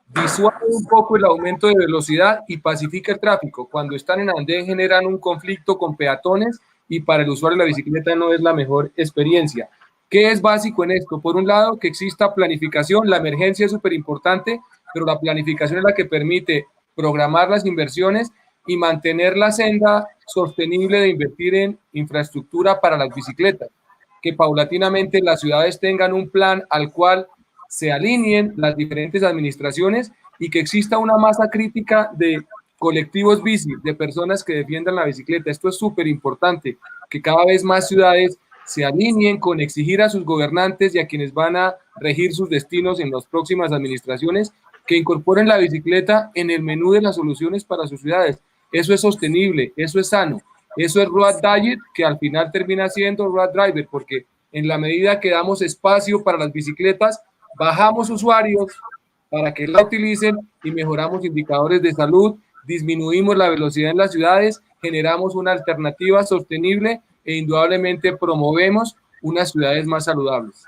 disuade un poco el aumento de velocidad y pacifica el tráfico. Cuando están en andén generan un conflicto con peatones, y para el usuario de la bicicleta no es la mejor experiencia. ¿Qué es básico en esto? Por un lado, que exista planificación. La emergencia es súper importante, pero la planificación es la que permite programar las inversiones y mantener la senda sostenible de invertir en infraestructura para las bicicletas. Que paulatinamente las ciudades tengan un plan al cual se alineen las diferentes administraciones, y que exista una masa crítica de colectivos bici, de personas que defiendan la bicicleta. Esto es súper importante, que cada vez más ciudades se alineen con exigir a sus gobernantes y a quienes van a regir sus destinos en las próximas administraciones que incorporen la bicicleta en el menú de las soluciones para sus ciudades. Eso es sostenible, eso es sano. Eso es road diet, que al final termina siendo road driver, porque en la medida que damos espacio para las bicicletas, bajamos usuarios para que la utilicen y mejoramos indicadores de salud, disminuimos la velocidad en las ciudades, generamos una alternativa sostenible e indudablemente promovemos unas ciudades más saludables.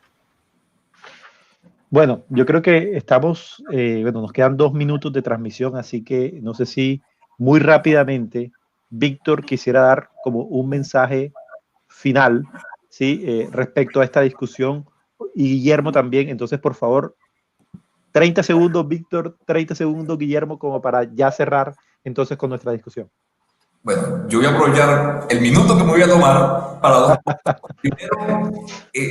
Bueno, yo creo que estamos, nos quedan 2 minutos de transmisión, así que no sé si muy rápidamente Víctor quisiera dar como un mensaje final, ¿sí? Respecto a esta discusión, y Guillermo también. Entonces, por favor, 30 segundos, Víctor, 30 segundos, Guillermo, como para ya cerrar entonces con nuestra discusión. Bueno, yo voy a aprovechar el minuto que me voy a tomar para dos. Primero,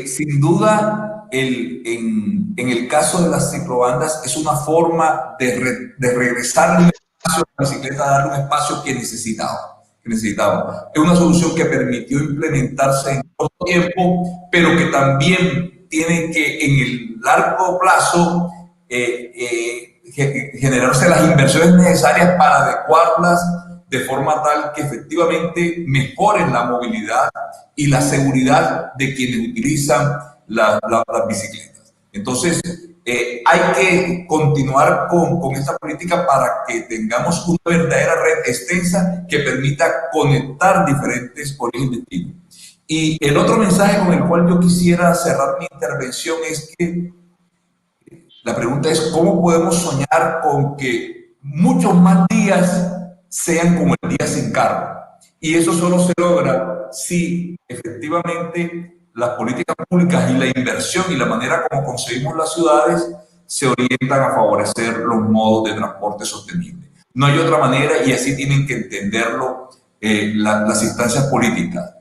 sin duda, en el caso de las ciclobandas es una forma de regresar un espacio a la bicicleta, darle un espacio que necesitaba. Es una solución que permitió implementarse en corto tiempo, pero que también tiene que en el largo plazo generarse las inversiones necesarias para adecuarlas de forma tal que efectivamente mejoren la movilidad y la seguridad de quienes utilizan las bicicletas. Entonces, hay que continuar con esta política para que tengamos una verdadera red extensa que permita conectar diferentes orígenes y destinos. Y el otro mensaje con el cual yo quisiera cerrar mi intervención es que la pregunta es cómo podemos soñar con que muchos más días sean como el día sin carro. Y eso solo se logra si efectivamente las políticas públicas y la inversión y la manera como concebimos las ciudades se orientan a favorecer los modos de transporte sostenible. No hay otra manera y así tienen que entenderlo las instancias políticas.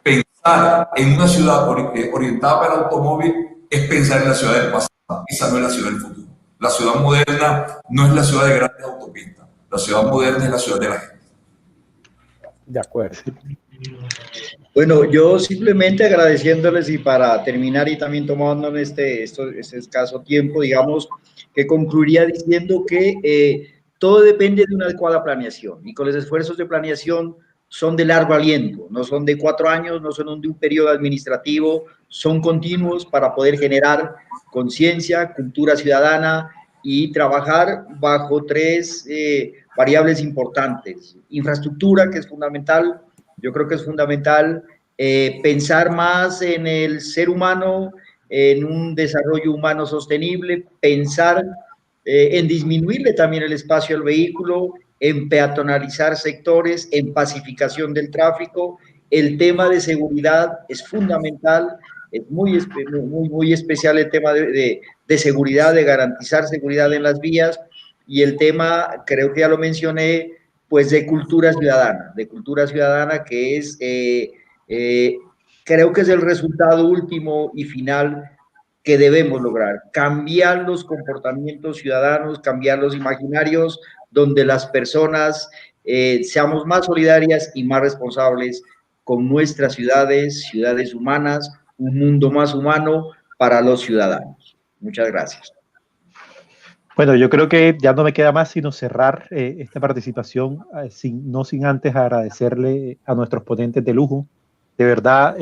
Pensar en una ciudad orientada para el automóvil es pensar en la ciudad del pasado. Esa no es la ciudad del futuro. La ciudad moderna no es la ciudad de grandes autopistas. La ciudad moderna es la ciudad de la gente. De acuerdo. Bueno, yo simplemente agradeciéndoles y para terminar y también tomando este escaso tiempo, digamos, que concluiría diciendo que todo depende de una adecuada planeación y con los esfuerzos de planeación son de largo aliento, no son de 4 años, no son de un periodo administrativo, son continuos para poder generar conciencia, cultura ciudadana y trabajar bajo 3 variables importantes. Infraestructura, que es fundamental, yo creo que es fundamental pensar más en el ser humano, en un desarrollo humano sostenible, pensar en disminuirle también el espacio al vehículo, en peatonalizar sectores, en pacificación del tráfico. El tema de seguridad es fundamental, es muy especial el tema de seguridad, de garantizar seguridad en las vías, y el tema, creo que ya lo mencioné, pues de cultura ciudadana que es, creo que es el resultado último y final que debemos lograr, cambiar los comportamientos ciudadanos, cambiar los imaginarios, donde las personas seamos más solidarias y más responsables con nuestras ciudades humanas, un mundo más humano para los ciudadanos. Muchas gracias. Bueno, yo creo que ya no me queda más sino cerrar esta participación, no sin antes agradecerle a nuestros ponentes de lujo. De verdad,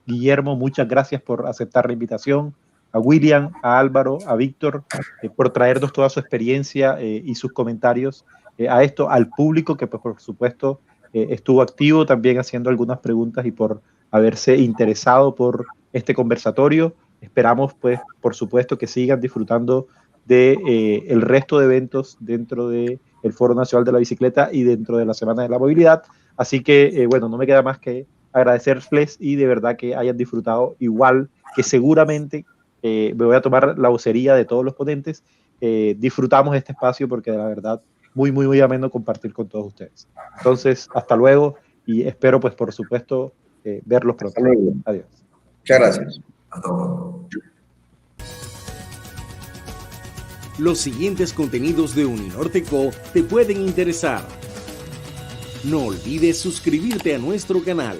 Guillermo, muchas gracias por aceptar la invitación. A William, a Álvaro, a Víctor, por traernos toda su experiencia y sus comentarios a esto, al público que pues, por supuesto estuvo activo también haciendo algunas preguntas y por haberse interesado por este conversatorio. Esperamos pues por supuesto que sigan disfrutando de el resto de eventos dentro del Foro Nacional de la Bicicleta y dentro de la Semana de la Movilidad. Así que, bueno, no me queda más que agradecerles y de verdad que hayan disfrutado igual que seguramente, me voy a tomar la vocería de todos los ponentes, disfrutamos este espacio porque la verdad muy, muy, muy ameno compartir con todos ustedes. Entonces, hasta luego y espero, pues, por supuesto, verlos pronto. Hasta luego. Adiós. Muchas gracias. Hasta luego. Los siguientes contenidos de Uninorteco te pueden interesar. No olvides suscribirte a nuestro canal.